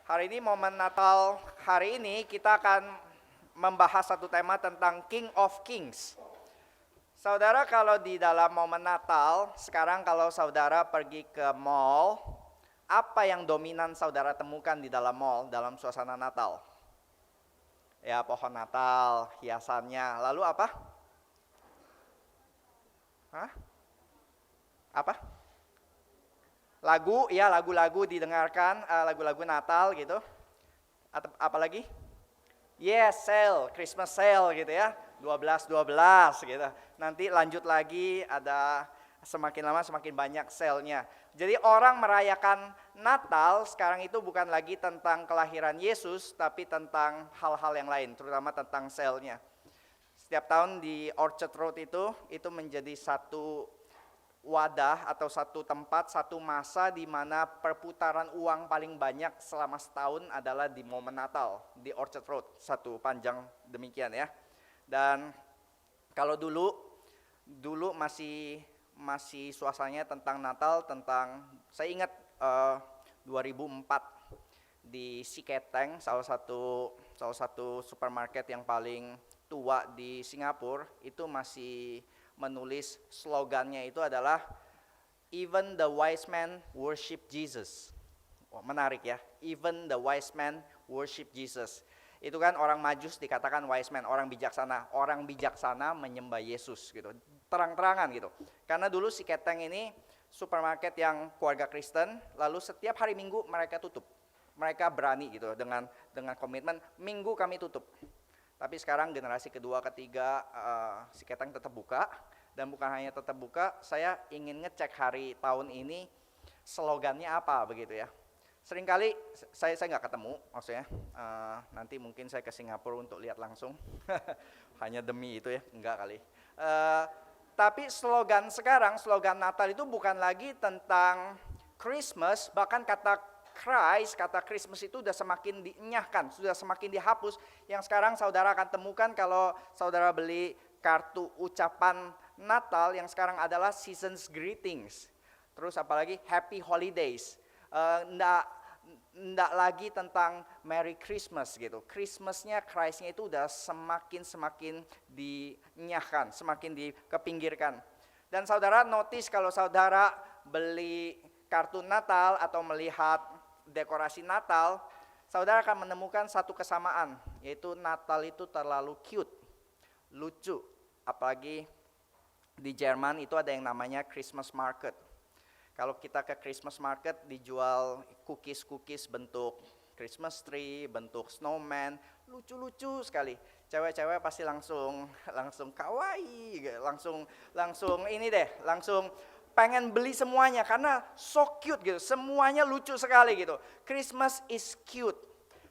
Hari ini momen Natal, hari ini kita akan membahas satu tema tentang King of Kings. Saudara, kalau di dalam momen Natal, sekarang kalau saudara pergi ke mall, apa yang dominan saudara temukan di dalam mall dalam suasana Natal? Ya, pohon Natal, hiasannya. Lalu apa? Hah? Apa? Lagu, ya lagu-lagu didengarkan, lagu-lagu Natal gitu. Atau apa lagi? Yes, sale, Christmas sale gitu ya. 12 gitu. Nanti lanjut lagi ada semakin lama semakin banyak sale-nya. Jadi orang merayakan Natal sekarang itu bukan lagi tentang kelahiran Yesus, tapi tentang hal-hal yang lain, terutama tentang sale-nya. Setiap tahun di Orchard Road itu menjadi satu wadah atau satu tempat, satu masa di mana perputaran uang paling banyak selama setahun adalah di momen Natal di Orchard Road, satu panjang demikian ya. Dan kalau dulu masih suasananya tentang Natal, saya ingat 2004 di Siketeng, salah satu supermarket yang paling tua di Singapura, itu masih menulis slogannya itu adalah even the wise man worship Jesus. Wah, menarik ya, even the wise man worship Jesus. Itu kan orang Majus dikatakan wise man, orang bijaksana menyembah Yesus gitu. Terang-terangan gitu. Karena dulu si Keteng ini supermarket yang keluarga Kristen, lalu setiap hari Minggu mereka tutup. Mereka berani gitu dengan komitmen Minggu kami tutup. Tapi sekarang generasi kedua, ketiga, si Keteng tetap buka. Dan bukan hanya tetap buka, saya ingin ngecek hari tahun ini slogannya apa begitu ya. Seringkali saya nggak ketemu, maksudnya nanti mungkin saya ke Singapura untuk lihat langsung. Hanya demi itu ya, enggak kali. Tapi slogan Natal itu bukan lagi tentang Christmas, bahkan kata Christmas itu sudah semakin dienyahkan, sudah semakin dihapus. Yang sekarang saudara akan temukan kalau saudara beli kartu ucapan Natal yang sekarang adalah seasons greetings. Terus apalagi happy holidays. Nggak lagi tentang Merry Christmas gitu. Christmasnya, Christnya itu udah semakin dienyahkan, semakin dikepinggirkan. Dan saudara notice kalau saudara beli kartu Natal atau melihat dekorasi Natal, saudara akan menemukan satu kesamaan, yaitu Natal itu terlalu cute, lucu. Apalagi di Jerman itu ada yang namanya Christmas market. Kalau kita ke Christmas market dijual cookies bentuk Christmas tree, bentuk snowman, lucu-lucu sekali. Cewek-cewek pasti langsung kawaii, langsung ini deh, langsung pengen beli semuanya karena so cute gitu, semuanya lucu sekali gitu. Christmas is cute.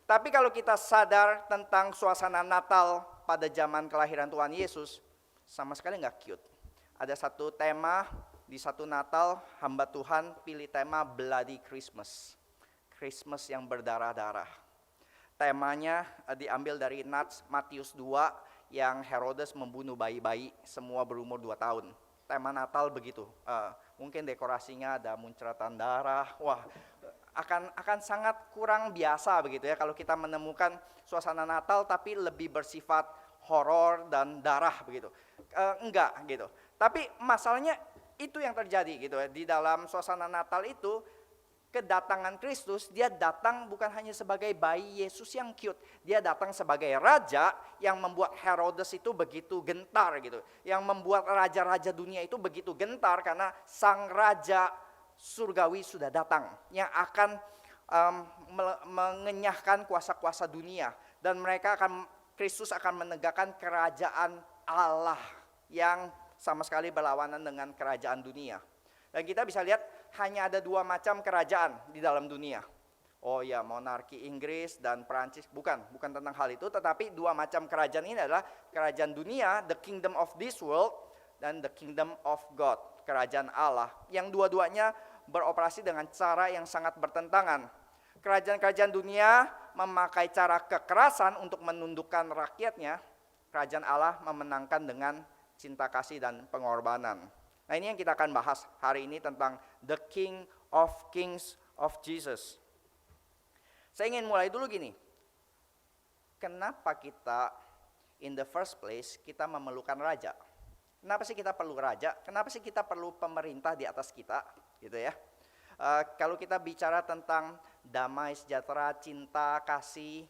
Tapi kalau kita sadar tentang suasana Natal pada zaman kelahiran Tuhan Yesus, sama sekali nggak cute. Ada satu tema di satu Natal, hamba Tuhan pilih tema Bloody Christmas. Christmas yang berdarah-darah. Temanya diambil dari Matius 2 yang Herodes membunuh bayi-bayi semua berumur 2 tahun. Tema Natal begitu. Mungkin dekorasinya ada muncratan darah. Wah, akan sangat kurang biasa begitu ya kalau kita menemukan suasana Natal tapi lebih bersifat horor dan darah begitu. Enggak gitu. Tapi masalahnya itu yang terjadi gitu ya. Di dalam suasana Natal itu kedatangan Kristus, dia datang bukan hanya sebagai bayi Yesus yang cute. Dia datang sebagai raja yang membuat Herodes itu begitu gentar gitu. Yang membuat raja-raja dunia itu begitu gentar karena sang raja surgawi sudah datang. Yang akan mengenyahkan kuasa-kuasa dunia. Dan Kristus akan menegakkan kerajaan Allah yang sama sekali berlawanan dengan kerajaan dunia. Dan kita bisa lihat hanya ada 2 macam kerajaan di dalam dunia. Oh ya, monarki Inggris dan Perancis, bukan tentang hal itu, tetapi 2 macam kerajaan ini adalah kerajaan dunia, the kingdom of this world, dan the kingdom of God, kerajaan Allah, yang dua-duanya beroperasi dengan cara yang sangat bertentangan. Kerajaan-kerajaan dunia memakai cara kekerasan untuk menundukkan rakyatnya, kerajaan Allah memenangkan dengan cinta kasih dan pengorbanan. Nah, ini yang kita akan bahas hari ini tentang the King of Kings of Jesus. Saya ingin mulai dulu gini. Kenapa kita in the first place kita memerlukan raja? Kenapa sih kita perlu raja? Kenapa sih kita perlu pemerintah di atas kita? Gitu ya. Kalau kita bicara tentang damai, sejahtera, cinta, kasih,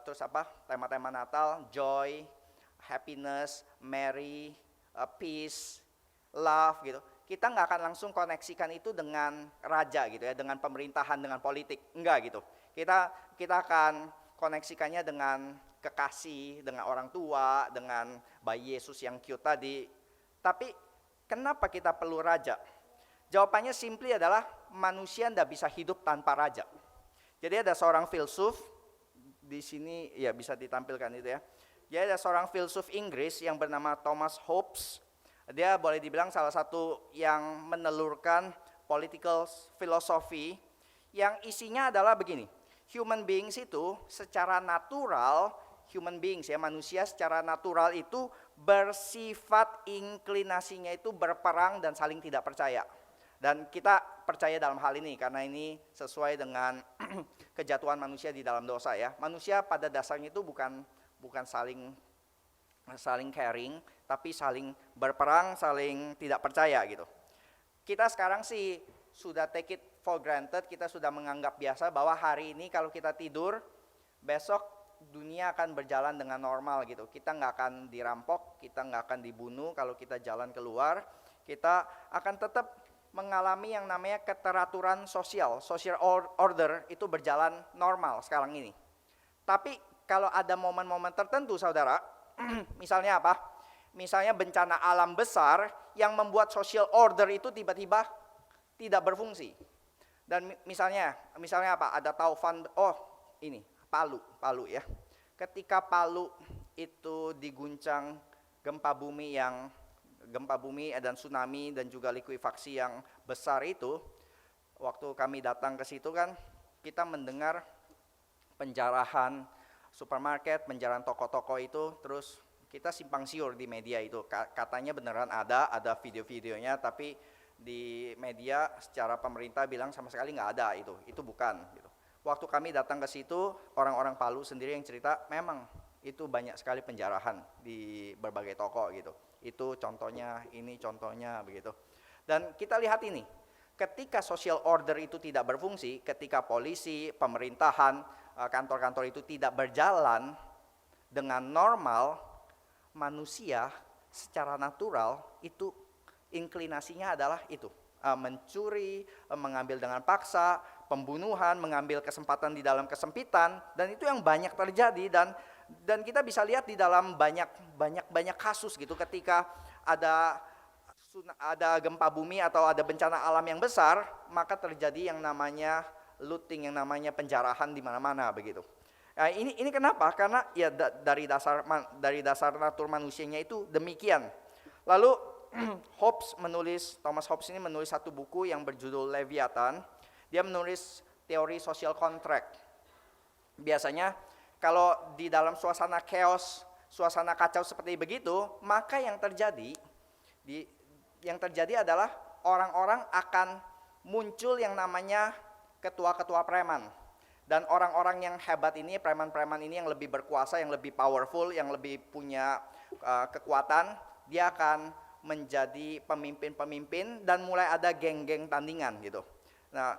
terus apa? Tema-tema Natal, joy, happiness, merry, peace, love gitu. Kita nggak akan langsung koneksikan itu dengan raja gitu ya, dengan pemerintahan, dengan politik, enggak gitu. Kita akan koneksikannya dengan kekasih, dengan orang tua, dengan bayi Yesus yang cute tadi. Tapi kenapa kita perlu raja? Jawabannya simply adalah manusia tidak bisa hidup tanpa raja. Jadi ada seorang filsuf di sini ya bisa ditampilkan itu ya. Jadi ada seorang filsuf Inggris yang bernama Thomas Hobbes. Dia boleh dibilang salah satu yang menelurkan political philosophy yang isinya adalah begini. Human beings itu secara natural, human beings ya manusia secara natural itu bersifat inklinasinya itu berperang dan saling tidak percaya. Dan kita percaya dalam hal ini karena ini sesuai dengan kejatuhan manusia di dalam dosa ya. Manusia pada dasarnya itu bukan saling caring, tapi saling berperang, saling tidak percaya gitu. Kita sekarang sih sudah take it for granted, kita sudah menganggap biasa bahwa hari ini kalau kita tidur, besok dunia akan berjalan dengan normal gitu. Kita nggak akan dirampok, kita nggak akan dibunuh kalau kita jalan keluar. Kita akan tetap mengalami yang namanya keteraturan sosial, social order itu berjalan normal sekarang ini. Tapi kalau ada momen-momen tertentu saudara, misalnya apa? Misalnya bencana alam besar yang membuat social order itu tiba-tiba tidak berfungsi. Dan misalnya apa? Ada taufan, ini Palu ya. Ketika Palu itu diguncang gempa bumi dan tsunami dan juga likuifaksi yang besar itu, waktu kami datang ke situ kan kita mendengar penjarahan supermarket, penjarahan toko-toko itu, terus kita simpang siur di media itu. Katanya beneran ada video-videonya, tapi di media secara pemerintah bilang sama sekali nggak ada itu bukan. Gitu. Waktu kami datang ke situ, orang-orang Palu sendiri yang cerita, memang itu banyak sekali penjarahan di berbagai toko gitu. Itu contohnya, ini contohnya begitu. Dan kita lihat ini, ketika social order itu tidak berfungsi, ketika polisi, pemerintahan, kantor-kantor itu tidak berjalan dengan normal, manusia secara natural itu inklinasinya adalah itu. Mencuri, mengambil dengan paksa, pembunuhan, mengambil kesempatan di dalam kesempitan, dan itu yang banyak terjadi dan kita bisa lihat di dalam banyak kasus gitu ketika ada gempa bumi atau ada bencana alam yang besar, maka terjadi yang namanya looting, yang namanya penjarahan di mana-mana begitu. Nah, ini kenapa? Karena ya dari dasar natur manusianya itu demikian. Lalu Thomas Hobbes ini menulis satu buku yang berjudul Leviathan. Dia menulis teori social contract. Biasanya kalau di dalam suasana chaos, suasana kacau seperti begitu, maka yang terjadi adalah orang-orang akan muncul yang namanya ketua-ketua preman. Dan orang-orang yang hebat ini, preman-preman ini yang lebih berkuasa, yang lebih powerful, yang lebih punya kekuatan, dia akan menjadi pemimpin-pemimpin dan mulai ada geng-geng tandingan gitu. Nah,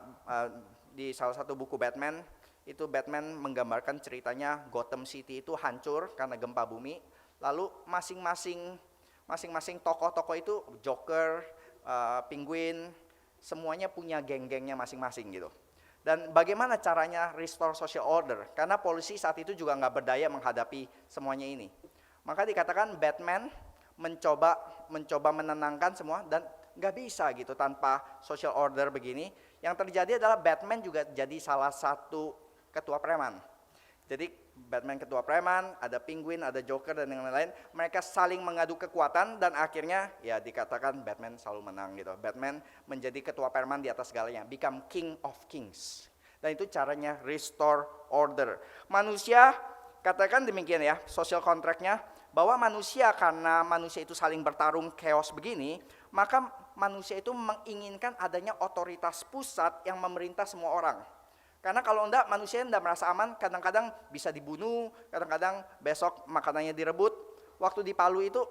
di salah satu buku Batman, itu Batman menggambarkan ceritanya Gotham City itu hancur karena gempa bumi. Lalu masing-masing tokoh-tokoh itu, Joker, Penguin, semuanya punya geng-gengnya masing-masing gitu. Dan bagaimana caranya restore social order? Karena polisi saat itu juga nggak berdaya menghadapi semuanya ini. Maka dikatakan Batman mencoba menenangkan semua dan nggak bisa gitu tanpa social order begini. Yang terjadi adalah Batman juga jadi salah satu ketua preman. Jadi Batman ketua preman, ada Penguin, ada Joker dan yang lain-lain. Mereka saling mengadu kekuatan dan akhirnya ya dikatakan Batman selalu menang gitu. Batman menjadi ketua preman di atas segalanya, become king of kings. Dan itu caranya restore order. Manusia katakan demikian ya, social contract-nya, bahwa manusia karena manusia itu saling bertarung chaos begini, maka manusia itu menginginkan adanya otoritas pusat yang memerintah semua orang. Karena kalau enggak, manusia enggak merasa aman, kadang-kadang bisa dibunuh, kadang-kadang besok makanannya direbut. Waktu di Palu itu,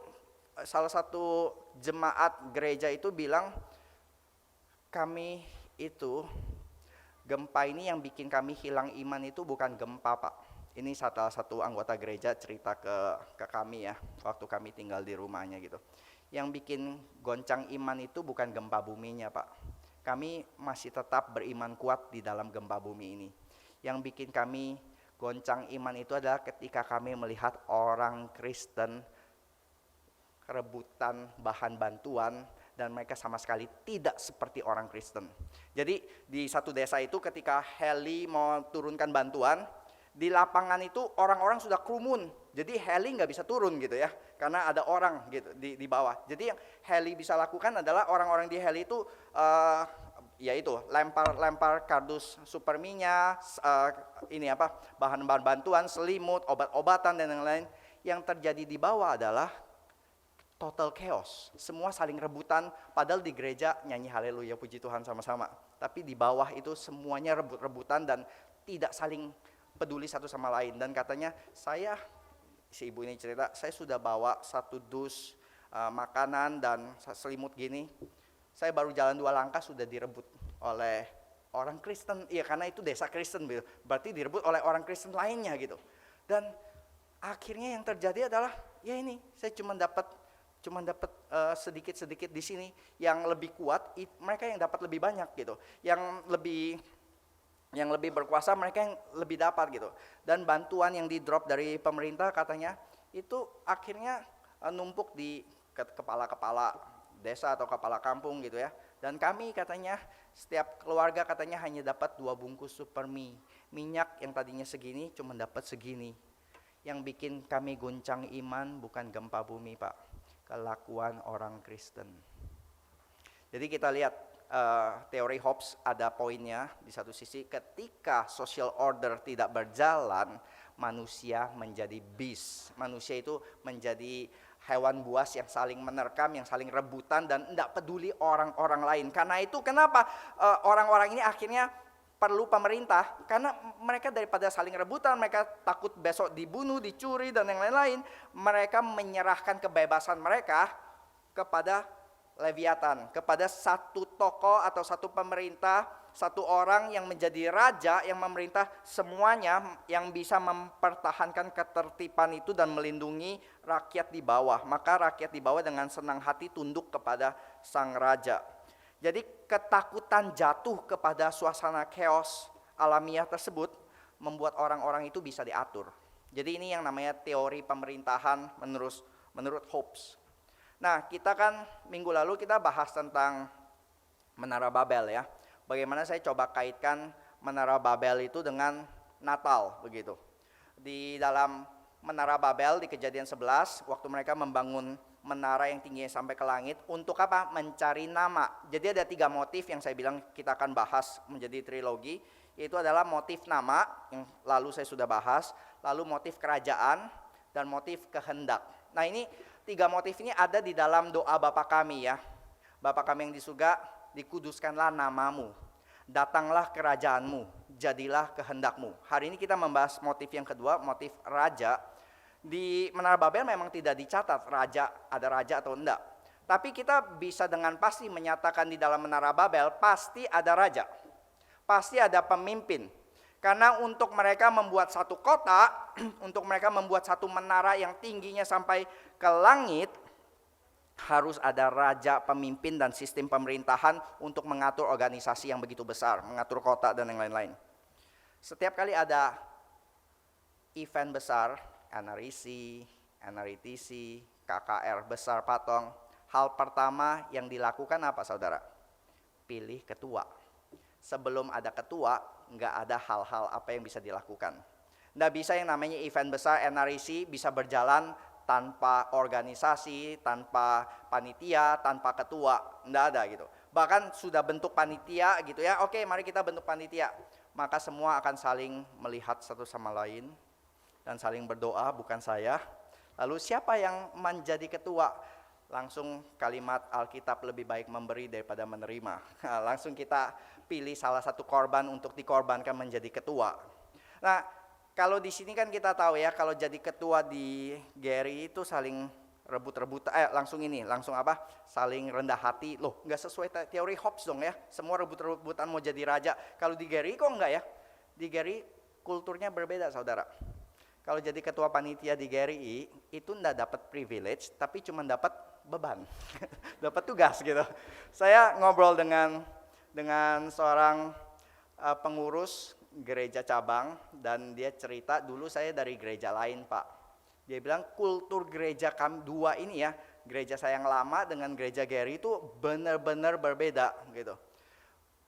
salah satu jemaat gereja itu bilang, kami itu, gempa ini yang bikin kami hilang iman itu bukan gempa, Pak. Ini salah satu anggota gereja cerita ke kami ya, waktu kami tinggal di rumahnya gitu. Yang bikin goncang iman itu bukan gempa buminya, Pak. Kami masih tetap beriman kuat di dalam gempa bumi ini. Yang bikin kami goncang iman itu adalah ketika kami melihat orang Kristen rebutan bahan bantuan dan mereka sama sekali tidak seperti orang Kristen. Jadi di satu desa itu ketika heli mau turunkan bantuan, di lapangan itu orang-orang sudah kerumun, jadi heli nggak bisa turun gitu ya, karena ada orang gitu di bawah. Jadi yang heli bisa lakukan adalah orang-orang di heli itu yaitu lempar kardus super minyak, bahan-bahan bantuan, selimut, obat-obatan dan lain-lain. Yang terjadi di bawah adalah total chaos, semua saling rebutan, padahal di gereja nyanyi haleluya puji Tuhan sama-sama. Tapi di bawah itu semuanya rebut-rebutan dan tidak saling peduli satu sama lain. Dan katanya si ibu ini cerita, saya sudah bawa 1 dus makanan dan selimut gini. Saya baru jalan 2 langkah sudah direbut oleh orang Kristen. Iya, karena itu desa Kristen, berarti direbut oleh orang Kristen lainnya gitu. Dan akhirnya yang terjadi adalah, ya ini, saya cuma dapat sedikit-sedikit di sini. Yang lebih kuat, mereka yang dapat lebih banyak gitu. Yang lebih berkuasa, mereka yang lebih dapat gitu. Dan bantuan yang di drop dari pemerintah katanya, itu akhirnya numpuk di kepala-kepala desa atau kepala kampung gitu ya. Dan kami katanya, setiap keluarga katanya hanya dapat 2 bungkus super mie. Minyak yang tadinya segini, cuma dapat segini. Yang bikin kami guncang iman bukan gempa bumi, Pak, kelakuan orang Kristen. Jadi kita lihat teori Hobbes ada poinnya. Di satu sisi ketika social order tidak berjalan, manusia menjadi beast. Manusia itu menjadi hewan buas yang saling menerkam, yang saling rebutan dan tidak peduli orang-orang lain. Karena itu kenapa orang-orang ini akhirnya perlu pemerintah, karena mereka daripada saling rebutan, mereka takut besok dibunuh, dicuri dan yang lain-lain, mereka menyerahkan kebebasan mereka kepada Leviathan, kepada satu tokoh atau satu pemerintah, satu orang yang menjadi raja yang memerintah semuanya, yang bisa mempertahankan ketertiban itu dan melindungi rakyat di bawah. Maka rakyat di bawah dengan senang hati tunduk kepada sang raja. Jadi ketakutan jatuh kepada suasana chaos alamiah tersebut membuat orang-orang itu bisa diatur. Jadi ini yang namanya teori pemerintahan menurut Hobbes. Nah, kita kan minggu lalu kita bahas tentang Menara Babel ya. Bagaimana saya coba kaitkan Menara Babel itu dengan Natal begitu. Di dalam Menara Babel di Kejadian 11 waktu mereka membangun menara yang tingginya sampai ke langit, untuk apa? Mencari nama. Jadi ada 3 motif yang saya bilang kita akan bahas menjadi trilogi. Itu adalah motif nama yang lalu saya sudah bahas, lalu motif kerajaan dan motif kehendak. Nah, ini 3 motif ini ada di dalam doa Bapa kami ya. Bapa kami yang di surga, dikuduskanlah namamu, datanglah kerajaanmu, jadilah kehendakmu. Hari ini kita membahas motif yang kedua, motif raja. Di Menara Babel memang tidak dicatat ada raja atau enggak. Tapi kita bisa dengan pasti menyatakan di dalam Menara Babel pasti ada raja. Pasti ada pemimpin. Karena untuk mereka membuat satu kota, untuk mereka membuat satu menara yang tingginya sampai ke langit, harus ada raja, pemimpin dan sistem pemerintahan untuk mengatur organisasi yang begitu besar, mengatur kota dan yang lain-lain. Setiap kali ada event besar, NRIC, KKR besar Patong, hal pertama yang dilakukan apa saudara? Pilih ketua. Sebelum ada ketua, nggak ada hal-hal apa yang bisa dilakukan. Nggak bisa yang namanya event besar NRIC bisa berjalan tanpa organisasi, tanpa panitia, tanpa ketua, nggak ada gitu. Bahkan sudah bentuk panitia gitu ya, oke mari kita bentuk panitia. Maka semua akan saling melihat satu sama lain dan saling berdoa, bukan saya. Lalu siapa yang menjadi ketua? langsung kalimat Alkitab lebih baik memberi daripada menerima. Nah, langsung kita pilih salah satu korban untuk dikorbankan menjadi ketua. Nah, kalau di sini kan kita tahu ya, kalau jadi ketua di Gary itu saling rebut-rebutan, langsung apa? Saling rendah hati. Loh, nggak sesuai teori Hobbes dong ya. Semua rebut-rebutan mau jadi raja. Kalau di Gary kok enggak ya? Di Gary kulturnya berbeda, saudara. Kalau jadi ketua panitia di Gary itu enggak dapat privilege, tapi cuma dapat beban. Dapat tugas gitu. Saya ngobrol dengan seorang pengurus gereja cabang, dan dia cerita, dulu saya dari gereja lain, Pak. Dia bilang kultur gereja kami dua ini ya, gereja saya yang lama dengan gereja Gary itu benar-benar berbeda gitu.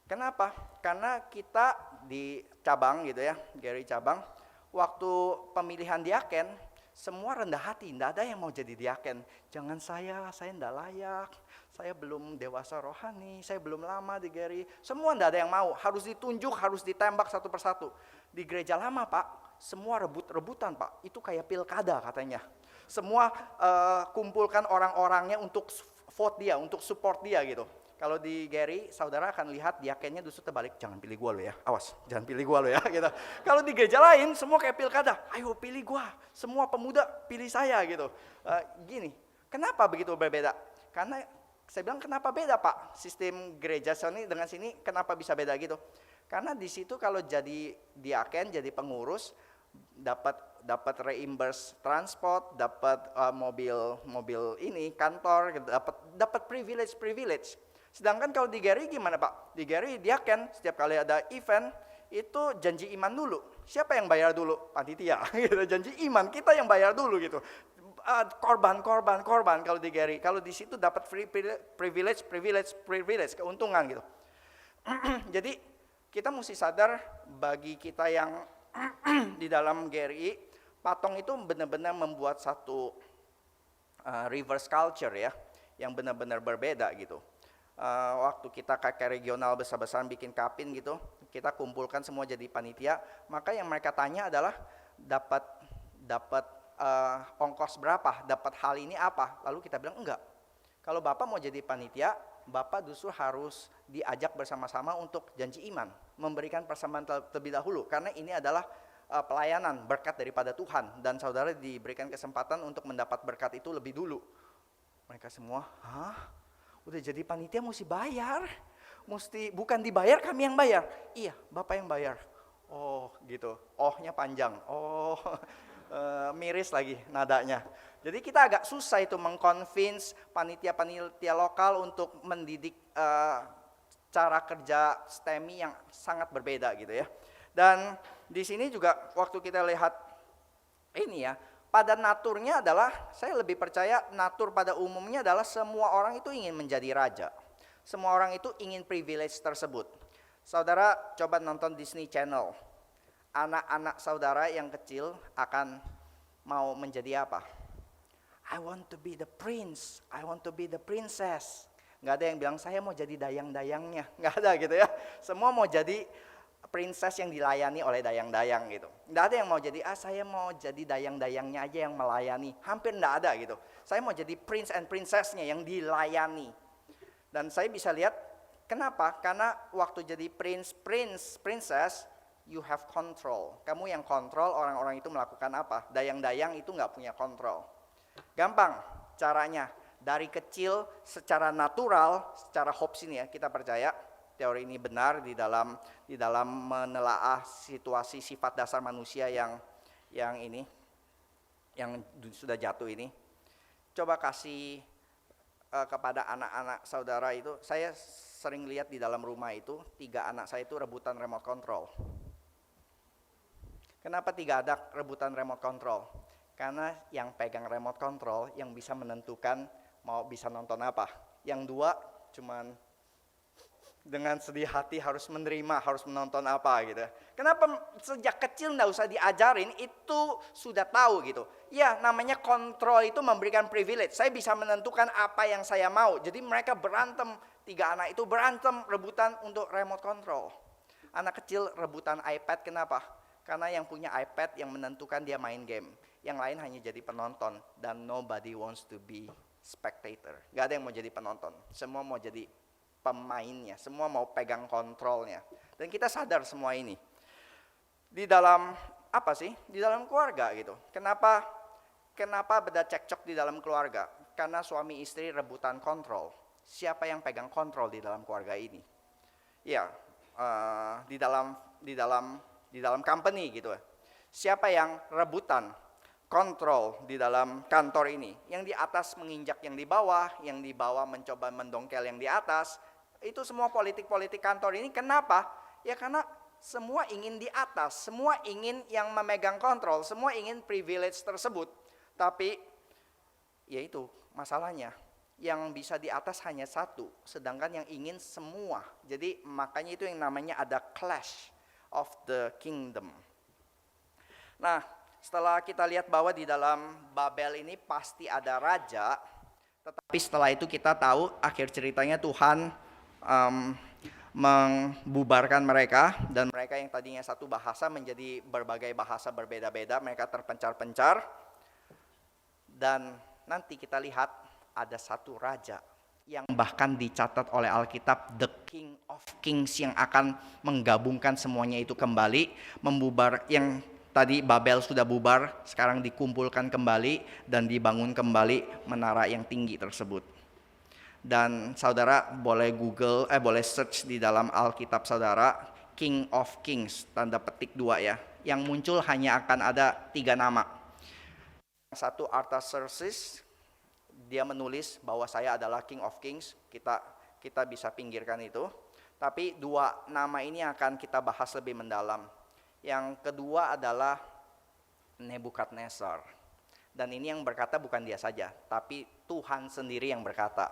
Kenapa? Karena kita di cabang gitu ya, Gary cabang, waktu pemilihan diaken, semua rendah hati, tidak ada yang mau jadi diaken. Jangan saya tidak layak, saya belum dewasa rohani, saya belum lama di Gary. Semua tidak ada yang mau, harus ditunjuk, harus ditembak satu persatu. Di gereja lama, Pak, semua rebut-rebutan, Pak. Itu kayak pilkada katanya. Semua kumpulkan orang-orangnya untuk vote dia, untuk support dia gitu. Kalau di Gary, saudara akan lihat diakennya justru terbalik. Jangan pilih gua lo ya, awas, jangan pilih gua lo ya. Gitu. Kalau di gereja lain, semua kayak pilkada. Ayo pilih gua, semua pemuda pilih saya gitu. Gini, kenapa begitu berbeda? Karena saya bilang kenapa beda, Pak? Sistem gereja sini dengan sini kenapa bisa beda gitu? Karena di situ kalau jadi diaken, jadi pengurus, dapat reimburse transport, dapat mobil ini kantor, dapat privilege. Sedangkan kalau di Gary gimana, Pak? Di Gary diaken setiap kali ada event itu janji iman dulu. Siapa yang bayar dulu? Panitia. Gitu. Janji iman kita yang bayar dulu gitu. Korban kalau di Gary. Kalau di situ dapat privilege, keuntungan gitu. Jadi kita mesti sadar bagi kita yang di dalam Gary, patung itu benar-benar membuat satu reverse culture ya, yang benar-benar berbeda gitu. Waktu kita kayak regional besar-besaran bikin kapin gitu, kita kumpulkan semua jadi panitia, maka yang mereka tanya adalah dapat ongkos berapa, dapat hal ini apa. Lalu kita bilang enggak. Kalau Bapak mau jadi panitia, Bapak justru harus diajak bersama-sama untuk janji iman, memberikan persembahan terlebih dahulu, karena ini adalah pelayanan, berkat daripada Tuhan, dan saudara diberikan kesempatan untuk mendapat berkat itu lebih dulu. Mereka semua, hah? Udah jadi panitia mesti bayar, bukan dibayar, kami yang bayar. Iya, Bapak yang bayar. Oh gitu, ohnya panjang, miris lagi nadanya. Jadi kita agak susah itu mengconvince panitia-panitia lokal untuk mendidik cara kerja STEMI yang sangat berbeda gitu ya. Dan di sini juga waktu kita lihat ini ya, pada naturnya adalah, saya lebih percaya natur pada umumnya adalah semua orang itu ingin menjadi raja. Semua orang itu ingin privilege tersebut. Saudara coba nonton Disney Channel. Anak-anak saudara yang kecil akan mau menjadi apa? I want to be the prince, I want to be the princess. Nggak ada yang bilang saya mau jadi dayang-dayangnya. Nggak ada gitu ya. Semua mau jadi princess yang dilayani oleh dayang-dayang gitu. Nggak ada yang mau jadi, saya mau jadi dayang-dayangnya aja yang melayani. Hampir nggak ada gitu. Saya mau jadi prince and princess-nya yang dilayani. Dan saya bisa lihat, kenapa? Karena waktu jadi princess, you have control. Kamu yang kontrol orang-orang itu melakukan apa. Dayang-dayang itu nggak punya kontrol. Gampang caranya. Dari kecil secara natural, secara Hobbes ini ya, kita percaya teori ini benar di dalam menelaah situasi sifat dasar manusia yang sudah jatuh ini. Coba kasih kepada anak-anak saudara itu. Saya sering lihat di dalam rumah itu 3 anak saya itu rebutan remote control. Kenapa 3 anak rebutan remote control? Karena yang pegang remote control yang bisa menentukan mau bisa nonton apa. Yang 2 cuman dengan sedih hati harus menerima, harus menonton apa gitu. Kenapa sejak kecil nggak usah diajarin, itu sudah tahu gitu. Ya namanya kontrol itu memberikan privilege. Saya bisa menentukan apa yang saya mau. Jadi mereka berantem, 3 anak itu berantem, rebutan untuk remote control. Anak kecil rebutan iPad, kenapa? Karena yang punya iPad yang menentukan dia main game. Yang lain hanya jadi penonton, dan nobody wants to be spectator. Gak ada yang mau jadi penonton. Semua mau jadi pemainnya. Semua mau pegang kontrolnya. Dan kita sadar semua ini. Di dalam apa sih? Di dalam keluarga gitu. Kenapa beda cekcok di dalam keluarga? Karena suami istri rebutan kontrol. Siapa yang pegang kontrol di dalam keluarga ini? Ya, di dalam company gitu. Siapa yang rebutan kontrol di dalam kantor ini? Yang di atas menginjak yang di bawah mencoba mendongkel yang di atas. Itu semua politik-politik kantor ini. Kenapa? Ya karena semua ingin di atas, semua ingin yang memegang kontrol, semua ingin privilege tersebut. Tapi ya itu masalahnya. Yang bisa di atas hanya satu, sedangkan yang ingin semua. Jadi makanya itu yang namanya ada clash of the kingdom. Nah, setelah kita lihat bahwa di dalam Babel ini pasti ada raja, tetapi setelah itu kita tahu akhir ceritanya Tuhan membubarkan mereka, dan mereka yang tadinya satu bahasa menjadi berbagai bahasa berbeda-beda, mereka terpencar-pencar. Dan nanti kita lihat ada satu raja yang bahkan dicatat oleh Alkitab, the King of Kings, yang akan menggabungkan semuanya itu kembali, membubar yang tadi Babel sudah bubar, sekarang dikumpulkan kembali dan dibangun kembali menara yang tinggi tersebut. Dan saudara boleh boleh search di dalam Alkitab saudara, King of Kings, tanda petik 2 ya. Yang muncul hanya akan ada 3 nama. Satu Artaxerxes, dia menulis bahwa saya adalah King of Kings, kita bisa pinggirkan itu. Tapi 2 nama ini akan kita bahas lebih mendalam. Yang kedua adalah Nebukadnezar. Dan ini yang berkata bukan dia saja, tapi Tuhan sendiri yang berkata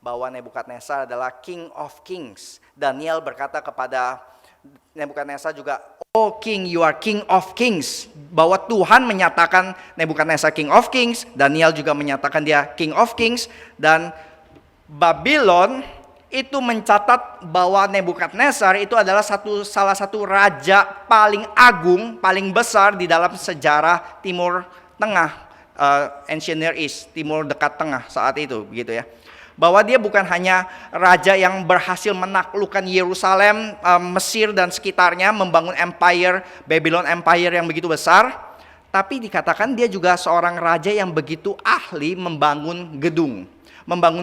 bahwa Nebukadnezar adalah King of Kings. Daniel berkata kepada Nebukadnezar juga, "Oh King, you are King of Kings." Bahwa Tuhan menyatakan Nebukadnezar King of Kings, Daniel juga menyatakan dia King of Kings, dan Babylon itu mencatat bahwa Nebukadnezar itu adalah salah satu raja paling agung, paling besar di dalam sejarah Timur Tengah, Ancient Near East, Timur Dekat Tengah saat itu, begitu ya. Bahwa dia bukan hanya raja yang berhasil menaklukkan Yerusalem, Mesir dan sekitarnya, membangun empire, Babylon Empire yang begitu besar, tapi dikatakan dia juga seorang raja yang begitu ahli membangun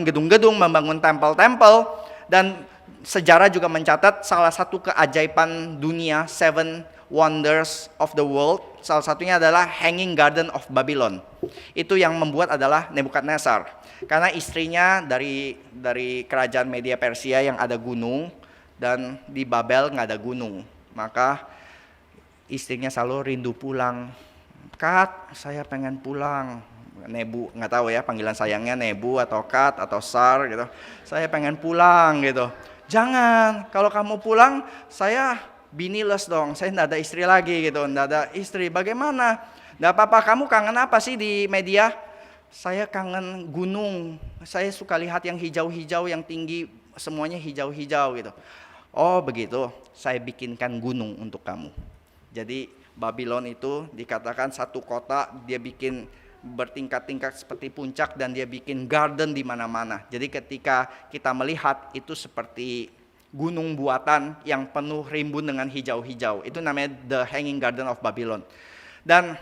gedung-gedung, membangun tempel-tempel, dan sejarah juga mencatat salah satu keajaiban dunia, 7 Wonders of the World, salah satunya adalah Hanging Garden of Babylon. Itu yang membuat adalah Nebukadnezar. Karena istrinya dari kerajaan Media Persia yang ada gunung, dan di Babel nggak ada gunung. Maka istrinya selalu rindu pulang. "Kat, saya pengen pulang." Nebu, nggak tahu ya panggilan sayangnya Nebu atau Kat atau Sar gitu. "Saya pengen pulang," gitu. "Jangan, kalau kamu pulang saya biniless dong, saya nggak ada istri lagi gitu, nggak ada istri." "Bagaimana?" "Nggak apa-apa, kamu kangen apa sih di media?" "Saya kangen gunung, saya suka lihat yang hijau-hijau, yang tinggi, semuanya hijau-hijau gitu." "Oh begitu, saya bikinkan gunung untuk kamu." Jadi Babylon itu dikatakan satu kota, dia bikin bertingkat-tingkat seperti puncak, dan dia bikin garden di mana-mana. Jadi ketika kita melihat itu seperti gunung buatan yang penuh rimbun dengan hijau-hijau. Itu namanya The Hanging Garden of Babylon. Dan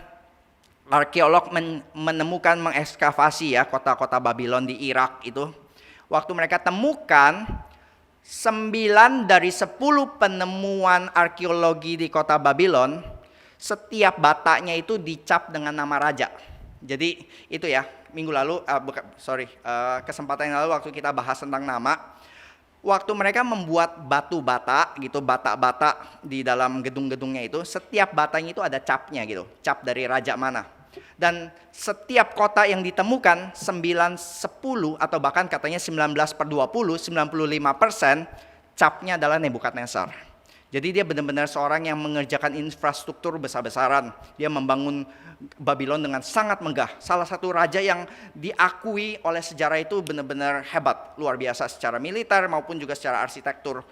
arkeolog menemukan, mengekskavasi ya kota-kota Babylon di Irak itu. Waktu mereka temukan 9 dari 10 penemuan arkeologi di kota Babylon, setiap batanya itu dicap dengan nama raja. Jadi itu ya, kesempatan yang lalu waktu kita bahas tentang nama, waktu mereka membuat batu bata gitu, bata-bata di dalam gedung-gedungnya itu, setiap batanya itu ada capnya gitu, cap dari raja mana. Dan setiap kota yang ditemukan 9, 10 atau bahkan katanya 19/20, 95% capnya adalah Nebukadnezar. Jadi dia benar-benar seorang yang mengerjakan infrastruktur besar-besaran. Dia membangun Babylon dengan sangat megah. Salah satu raja yang diakui oleh sejarah itu benar-benar hebat, luar biasa secara militer maupun juga secara arsitektur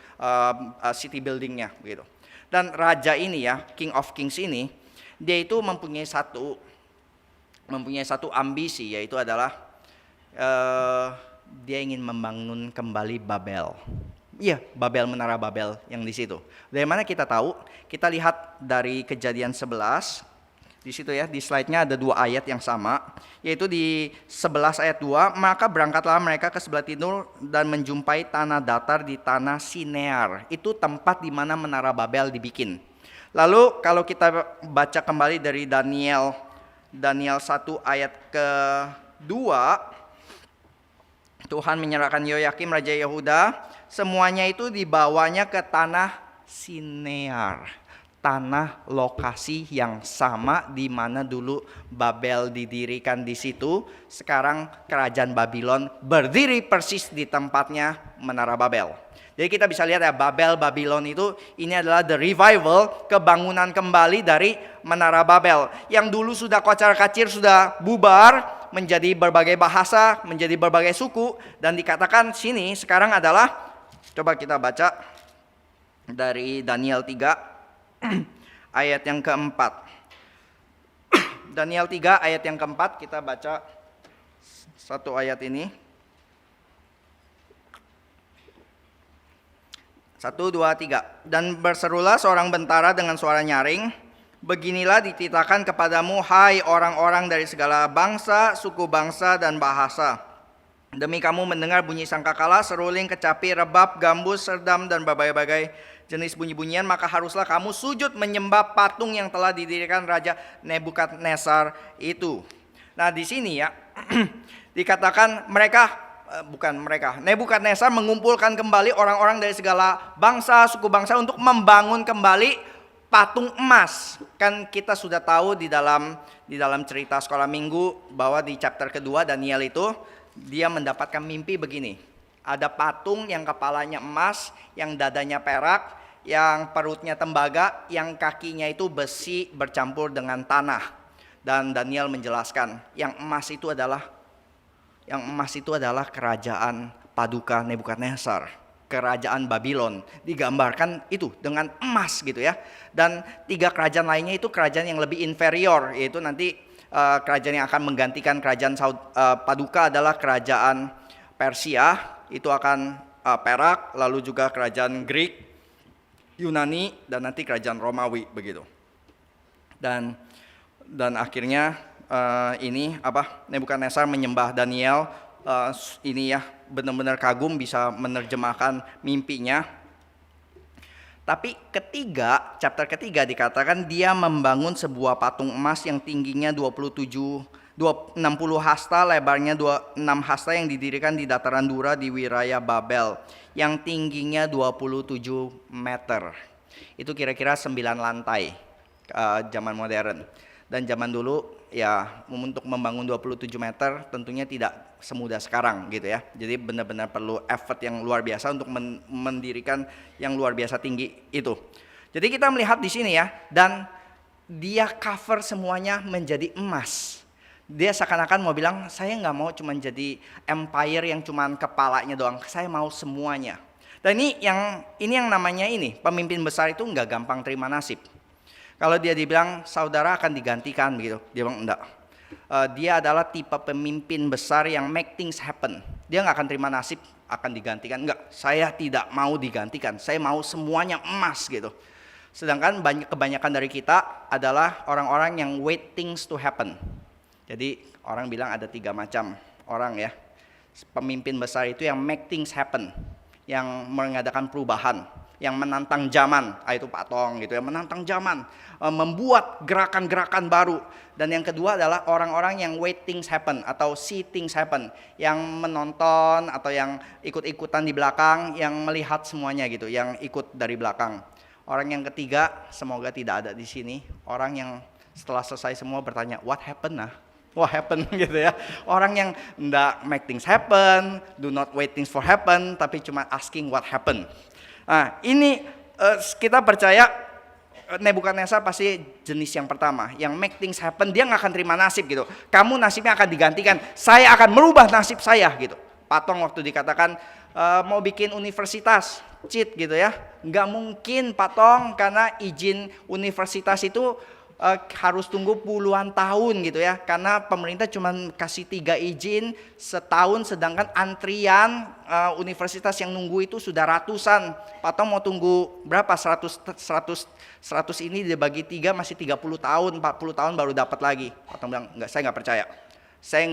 city buildingnya gitu. Dan raja ini ya, King of Kings ini, dia itu mempunyai satu ambisi, yaitu adalah Dia ingin membangun kembali Babel. Iya, Babel, menara Babel yang di situ. Dari mana kita tahu? Kita lihat dari Kejadian 11. Di situ ya, di slide-nya ada 2 ayat yang sama, yaitu di 11 ayat 2, maka berangkatlah mereka ke sebelah timur dan menjumpai tanah datar di tanah Sinear. Itu tempat di mana menara Babel dibikin. Lalu kalau kita baca kembali dari Daniel 1 ayat ke-2, Tuhan menyerahkan Yoyakim Raja Yehuda, semuanya itu dibawanya ke tanah Sinear. Tanah lokasi yang sama di mana dulu Babel didirikan di situ. Sekarang kerajaan Babylon berdiri persis di tempatnya menara Babel. Jadi kita bisa lihat ya, Babel, Babylon itu ini adalah the revival, kebangunan kembali dari menara Babel. Yang dulu sudah kocar-kacir, sudah bubar menjadi berbagai bahasa, menjadi berbagai suku. Dan dikatakan sini sekarang adalah, coba kita baca dari Daniel 3 ayat yang keempat. Daniel 3 ayat yang keempat, kita baca satu ayat ini. 1, 2, 3. Dan berserulah seorang bentara dengan suara nyaring, beginilah dititahkan kepadamu, hai orang-orang dari segala bangsa, suku bangsa, dan bahasa. Demi kamu mendengar bunyi sangkakala, seruling, kecapi, rebab, gambus, serdam, dan berbagai-bagai jenis bunyi-bunyian, maka haruslah kamu sujud menyembah patung yang telah didirikan Raja Nebukadnezar itu. Nah di sini ya, dikatakan Nebukadnezar mengumpulkan kembali orang-orang dari segala bangsa, suku bangsa untuk membangun kembali patung emas. Kan kita sudah tahu di dalam cerita sekolah minggu bahwa di chapter kedua Daniel itu dia mendapatkan mimpi begini. Ada patung yang kepalanya emas, yang dadanya perak, yang perutnya tembaga, yang kakinya itu besi bercampur dengan tanah. Dan Daniel menjelaskan, yang emas itu adalah kerajaan paduka Nebukadnezar, kerajaan Babylon, digambarkan itu dengan emas gitu ya. Dan 3 kerajaan lainnya itu kerajaan yang lebih inferior, yaitu nanti kerajaan yang akan menggantikan kerajaan paduka adalah kerajaan Persia, itu akan perak, lalu juga kerajaan Greek, Yunani, dan nanti kerajaan Romawi begitu. Dan akhirnya Nebukadnezar menyembah Daniel, ini ya benar-benar kagum bisa menerjemahkan mimpinya. Tapi chapter ketiga dikatakan dia membangun sebuah patung emas yang tingginya 60 hasta, lebarnya 6 hasta, yang didirikan di dataran Dura di wilayah Babel, yang tingginya 27 meter. Itu kira-kira 9 lantai zaman modern. Dan zaman dulu ya untuk membangun 27 meter tentunya tidak semudah sekarang gitu ya. Jadi benar-benar perlu effort yang luar biasa untuk mendirikan yang luar biasa tinggi itu. Jadi kita melihat di sini ya, dan dia cover semuanya menjadi emas. Dia seakan-akan mau bilang, saya nggak mau cuma jadi empire yang cuma kepalanya doang, saya mau semuanya. Dan ini yang namanya pemimpin besar itu nggak gampang terima nasib. Kalau dia dibilang saudara akan digantikan begitu, dia bilang enggak. Dia adalah tipe pemimpin besar yang make things happen. Dia nggak akan terima nasib akan digantikan, enggak. Saya tidak mau digantikan, saya mau semuanya emas gitu. Sedangkan kebanyakan dari kita adalah orang-orang yang wait things to happen. Jadi orang bilang ada 3 macam orang ya. Pemimpin besar itu yang make things happen, yang mengadakan perubahan, yang menantang zaman, itu Pak Tong gitu ya, menantang zaman, membuat gerakan-gerakan baru. Dan yang kedua adalah orang-orang yang wait things happen atau see things happen, yang menonton atau yang ikut-ikutan di belakang, yang melihat semuanya gitu, yang ikut dari belakang. Orang yang ketiga semoga tidak ada di sini, orang yang setelah selesai semua bertanya what happened what happened gitu ya. Orang yang enggak make things happen, do not wait things for happen, tapi cuma asking what happened. Nah ini kita percaya Nebukadnezar pasti jenis yang pertama, yang make things happen. Dia nggak akan terima nasib gitu. Kamu nasibnya akan digantikan, saya akan merubah nasib saya gitu. Patong waktu dikatakan mau bikin universitas, cheat gitu ya. Nggak mungkin Patong, karena izin universitas itu harus tunggu puluhan tahun gitu ya, karena pemerintah cuma kasih 3 izin setahun, sedangkan antrian universitas yang nunggu itu sudah ratusan. Atau mau tunggu berapa, 100 ini dibagi 3 masih 30 tahun, 40 tahun baru dapat lagi. Atau bilang, enggak, saya nggak percaya. Saya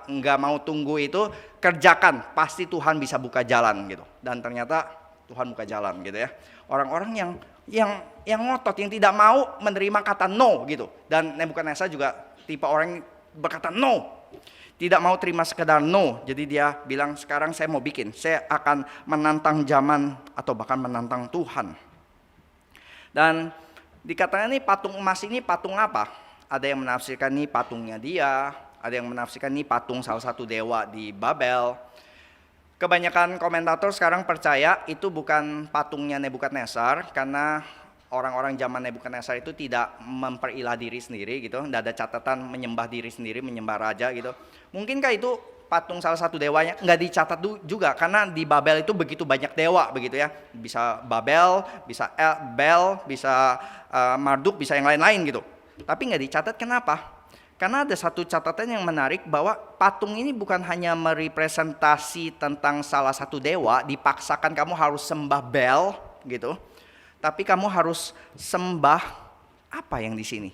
nggak mau tunggu itu, kerjakan, pasti Tuhan bisa buka jalan gitu. Dan ternyata Tuhan buka jalan gitu ya. Orang-orang yang ngotot, yang tidak mau menerima kata no gitu. Dan Nebukadnezar juga tipe orang yang berkata no, tidak mau terima sekedar no. Jadi dia bilang, sekarang saya mau bikin, saya akan menantang zaman atau bahkan menantang Tuhan. Dan dikatakan ini patung emas ini patung apa? Ada yang menafsirkan ini patungnya dia, ada yang menafsirkan ini patung salah satu dewa di Babel. Kebanyakan komentator sekarang percaya itu bukan patungnya Nebukadnezar, karena orang-orang zaman Nebukadnezar itu tidak memperilah diri sendiri gitu, tidak ada catatan menyembah diri sendiri, menyembah raja gitu. Mungkinkah itu patung salah satu dewanya? Nggak dicatat juga, karena di Babel itu begitu banyak dewa begitu ya. Bisa Babel, bisa Bel, bisa Marduk, bisa yang lain-lain gitu. Tapi nggak dicatat, kenapa? Karena ada satu catatan yang menarik, bahwa patung ini bukan hanya merepresentasi tentang salah satu dewa, dipaksakan kamu harus sembah Bel gitu. Tapi kamu harus sembah apa yang di sini?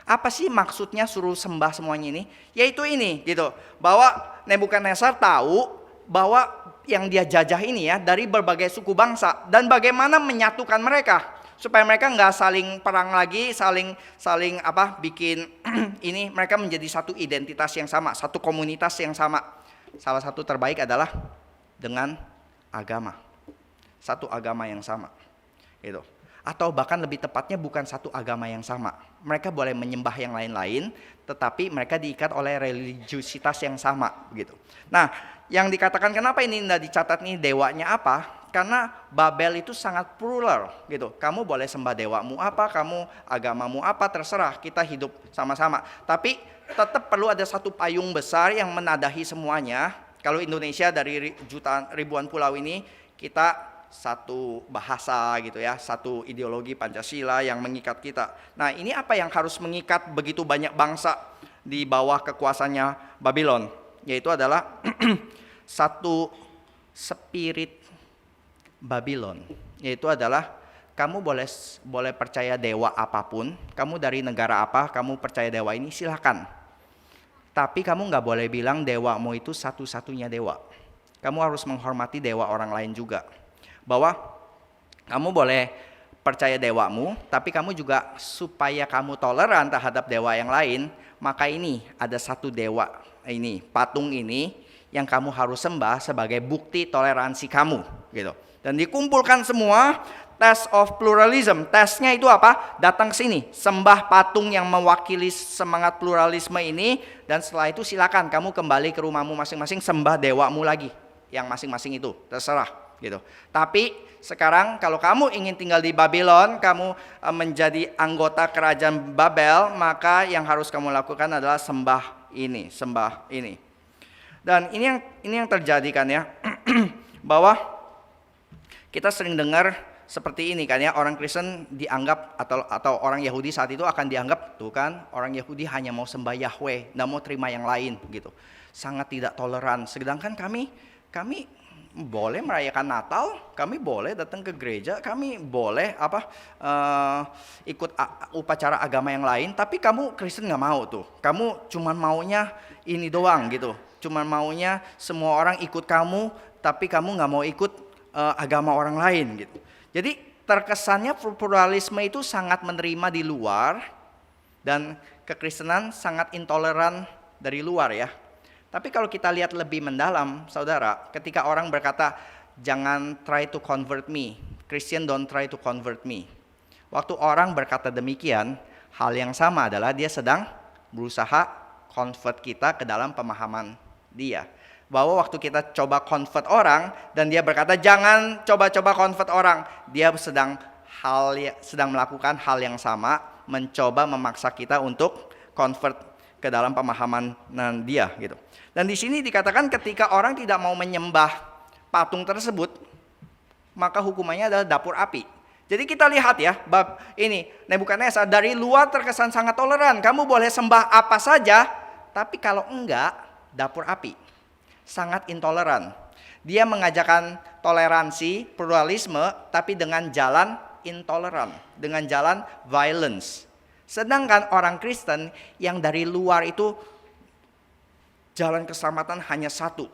Apa sih maksudnya suruh sembah semuanya ini? Yaitu ini gitu, bahwa Nebukadnezar tahu bahwa yang dia jajah ini ya dari berbagai suku bangsa, dan bagaimana menyatukan mereka supaya mereka nggak saling perang lagi, saling bikin ini, mereka menjadi satu identitas yang sama, satu komunitas yang sama. Salah satu terbaik adalah dengan agama, satu agama yang sama gitu. Atau bahkan lebih tepatnya bukan satu agama yang sama, mereka boleh menyembah yang lain-lain, tetapi mereka diikat oleh religiusitas yang sama gitu. Nah, yang dikatakan kenapa ini tidak dicatat nih dewanya apa? Karena Babel itu sangat plural gitu. Kamu boleh sembah dewamu apa, kamu agamamu apa, terserah, kita hidup sama-sama. Tapi tetap perlu ada satu payung besar yang menadahi semuanya. Kalau Indonesia dari ribuan pulau ini, kita satu bahasa gitu ya, satu ideologi Pancasila yang mengikat kita. Nah, ini apa yang harus mengikat begitu banyak bangsa di bawah kekuasaannya Babylon? Yaitu adalah satu spirit Babylon, yaitu adalah kamu boleh percaya dewa apapun, kamu dari negara apa, kamu percaya dewa ini silakan. Tapi kamu nggak boleh bilang dewamu itu satu-satunya dewa. Kamu harus menghormati dewa orang lain juga. Bahwa kamu boleh percaya dewamu, tapi kamu juga supaya kamu toleran terhadap dewa yang lain, maka ini ada satu dewa ini, patung ini yang kamu harus sembah sebagai bukti toleransi kamu gitu. Dan dikumpulkan semua, test of pluralism. Tesnya itu apa? Datang ke sini, sembah patung yang mewakili semangat pluralisme ini, dan setelah itu silakan kamu kembali ke rumahmu masing-masing, sembah dewamu lagi yang masing-masing itu, terserah gitu. Tapi sekarang kalau kamu ingin tinggal di Babylon, kamu menjadi anggota kerajaan Babel, maka yang harus kamu lakukan adalah sembah ini. Dan ini yang terjadi kan ya. Bahwa kita sering dengar seperti ini kan ya, orang Kristen dianggap atau orang Yahudi saat itu akan dianggap, tuh kan, orang Yahudi hanya mau sembah Yahweh, nggak mau terima yang lain gitu. Sangat tidak toleran. Sedangkan kami boleh merayakan Natal, kami boleh datang ke gereja, kami boleh ikut upacara agama yang lain, tapi kamu Kristen nggak mau tuh. Kamu cuman maunya ini doang gitu. Cuman maunya semua orang ikut kamu, tapi kamu nggak mau ikut agama orang lain gitu. Jadi terkesannya pluralisme itu sangat menerima di luar, dan kekristenan sangat intoleran dari luar ya. Tapi kalau kita lihat lebih mendalam, saudara, ketika orang berkata jangan try to convert me, Christian don't try to convert me. Waktu orang berkata demikian, hal yang sama adalah dia sedang berusaha convert kita ke dalam pemahaman dia. Bahwa waktu kita coba convert orang dan dia berkata jangan coba-coba convert orang, dia sedang melakukan hal yang sama, mencoba memaksa kita untuk convert ke dalam pemahaman dia gitu. Dan di sini dikatakan ketika orang tidak mau menyembah patung tersebut, maka hukumannya adalah dapur api. Jadi kita lihat ya, bab ini Nebukadnezar dari luar terkesan sangat toleran. Kamu boleh sembah apa saja, tapi kalau enggak, dapur api. Sangat intoleran. Dia mengajarkan toleransi, pluralisme, tapi dengan jalan intoleran, dengan jalan violence. Sedangkan orang Kristen yang dari luar itu jalan keselamatan hanya satu.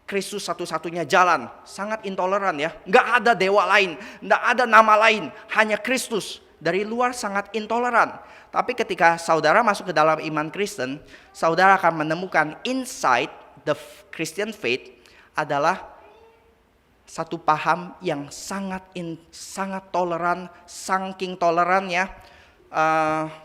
Kristus satu-satunya jalan, sangat intoleran ya. Nggak ada dewa lain, nggak ada nama lain, hanya Kristus. Dari luar sangat intoleran. Tapi ketika saudara masuk ke dalam iman Kristen, saudara akan menemukan inside the Christian faith adalah satu paham yang sangat toleran, saking tolerannya.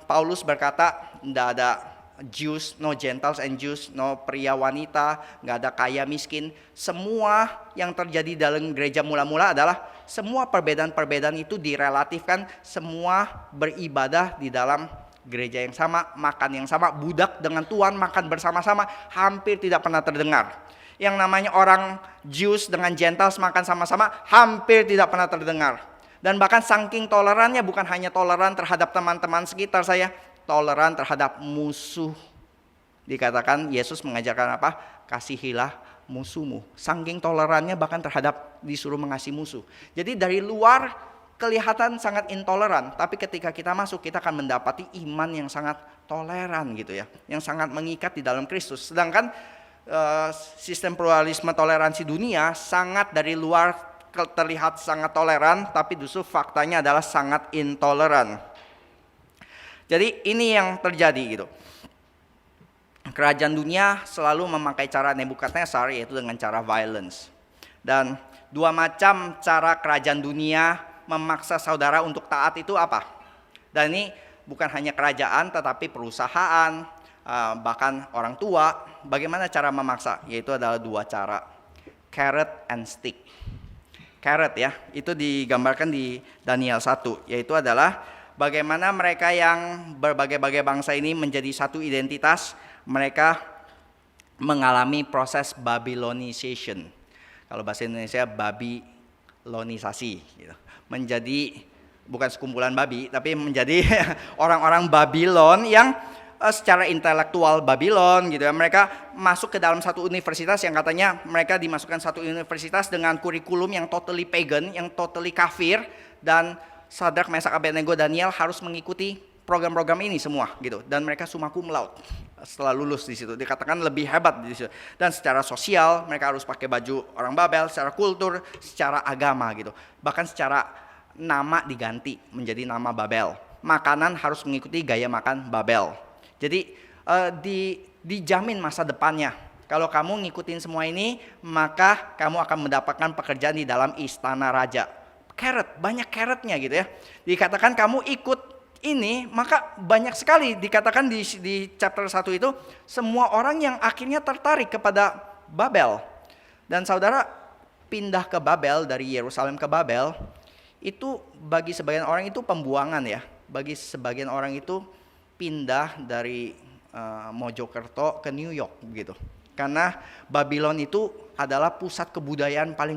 Paulus berkata, nggak ada Jews, no Gentiles and Jews, no pria wanita, nggak ada kaya miskin. Semua yang terjadi dalam gereja mula-mula adalah semua perbedaan-perbedaan itu direlatifkan, semua beribadah di dalam gereja yang sama, makan yang sama, budak dengan tuan makan bersama-sama, hampir tidak pernah terdengar. Yang namanya orang Jews dengan Gentiles makan sama-sama, hampir tidak pernah terdengar. Dan bahkan saking tolerannya, bukan hanya toleran terhadap teman-teman sekitar saya, toleran terhadap musuh. Dikatakan Yesus mengajarkan apa? Kasihilah musuhmu. Saking tolerannya bahkan terhadap disuruh mengasihi musuh. Jadi dari luar kelihatan sangat intoleran, tapi ketika kita masuk kita akan mendapati iman yang sangat toleran gitu ya, yang sangat mengikat di dalam Kristus. Sedangkan sistem pluralisme toleransi dunia sangat dari luar terlihat sangat toleran, tapi justru faktanya adalah sangat intoleran. Jadi ini yang terjadi gitu. Kerajaan dunia selalu memakai cara Nebukadnezar, yaitu dengan cara violence. Dan dua macam cara kerajaan dunia memaksa saudara untuk taat itu apa? Dan ini bukan hanya kerajaan tetapi perusahaan, bahkan orang tua. Bagaimana cara memaksa? Yaitu adalah dua cara. Carrot and stick. Carrot ya, itu digambarkan di Daniel 1, yaitu adalah bagaimana mereka yang berbagai-bagai bangsa ini menjadi satu identitas, mereka mengalami proses Babylonisation. Kalau bahasa Indonesia Babilonisasi gitu. Menjadi bukan sekumpulan babi, tapi menjadi orang-orang Babylon yang secara intelektual Babylon gitu ya. Mereka masuk ke dalam satu universitas yang katanya mereka dimasukkan satu universitas dengan kurikulum yang totally pagan, yang totally kafir, dan Sadrak, Mesak, Abednego, Daniel harus mengikuti program-program ini semua gitu. Dan mereka summa cum laude setelah lulus di situ. Dikatakan lebih hebat di situ. Dan secara sosial mereka harus pakai baju orang Babel, secara kultur, secara agama gitu. Bahkan secara nama diganti menjadi nama Babel. Makanan harus mengikuti gaya makan Babel. Jadi dijamin masa depannya. Kalau kamu ngikutin semua ini, maka kamu akan mendapatkan pekerjaan di dalam istana raja. Carrot, banyak carrotnya gitu ya. Dikatakan kamu ikut ini, maka banyak sekali dikatakan di chapter 1 itu, semua orang yang akhirnya tertarik kepada Babel. Dan saudara pindah ke Babel, dari Yerusalem ke Babel, itu bagi sebagian orang itu pembuangan ya. Bagi sebagian orang itu pindah dari Mojokerto ke New York gitu. Karena Babylon itu adalah pusat kebudayaan paling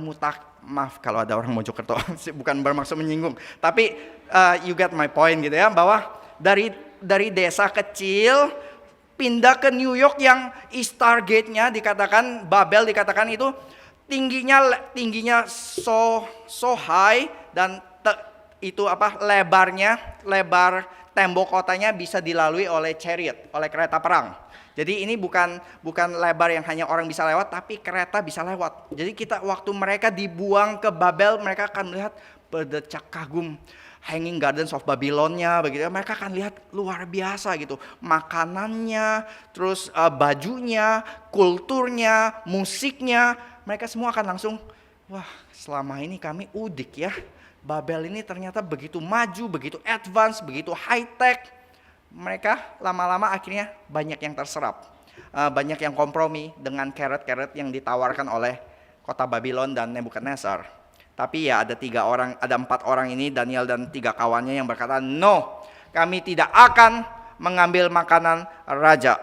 maaf kalau ada orang Mojokerto, bukan bermaksud menyinggung. Tapi you get my point gitu ya, bahwa dari desa kecil pindah ke New York yang Stargate-nya dikatakan, Babel dikatakan itu tingginya so high, dan lebar tembok kotanya bisa dilalui oleh chariot, oleh kereta perang. Jadi ini bukan lebar yang hanya orang bisa lewat, tapi kereta bisa lewat. Jadi waktu mereka dibuang ke Babel, mereka akan melihat berdecak kagum Hanging Gardens of Babylonnya begitu. Mereka akan lihat luar biasa gitu. Makanannya, terus bajunya, kulturnya, musiknya, mereka semua akan langsung, wah, selama ini kami udik ya. Babel ini ternyata begitu maju, begitu advance, begitu high tech. Mereka lama-lama akhirnya banyak yang terserap, banyak yang kompromi dengan carrot-carrot yang ditawarkan oleh kota Babylon dan Nebukadnezar. Tapi ya ada 4 orang ini, Daniel dan 3 kawannya yang berkata, no, kami tidak akan mengambil makanan raja.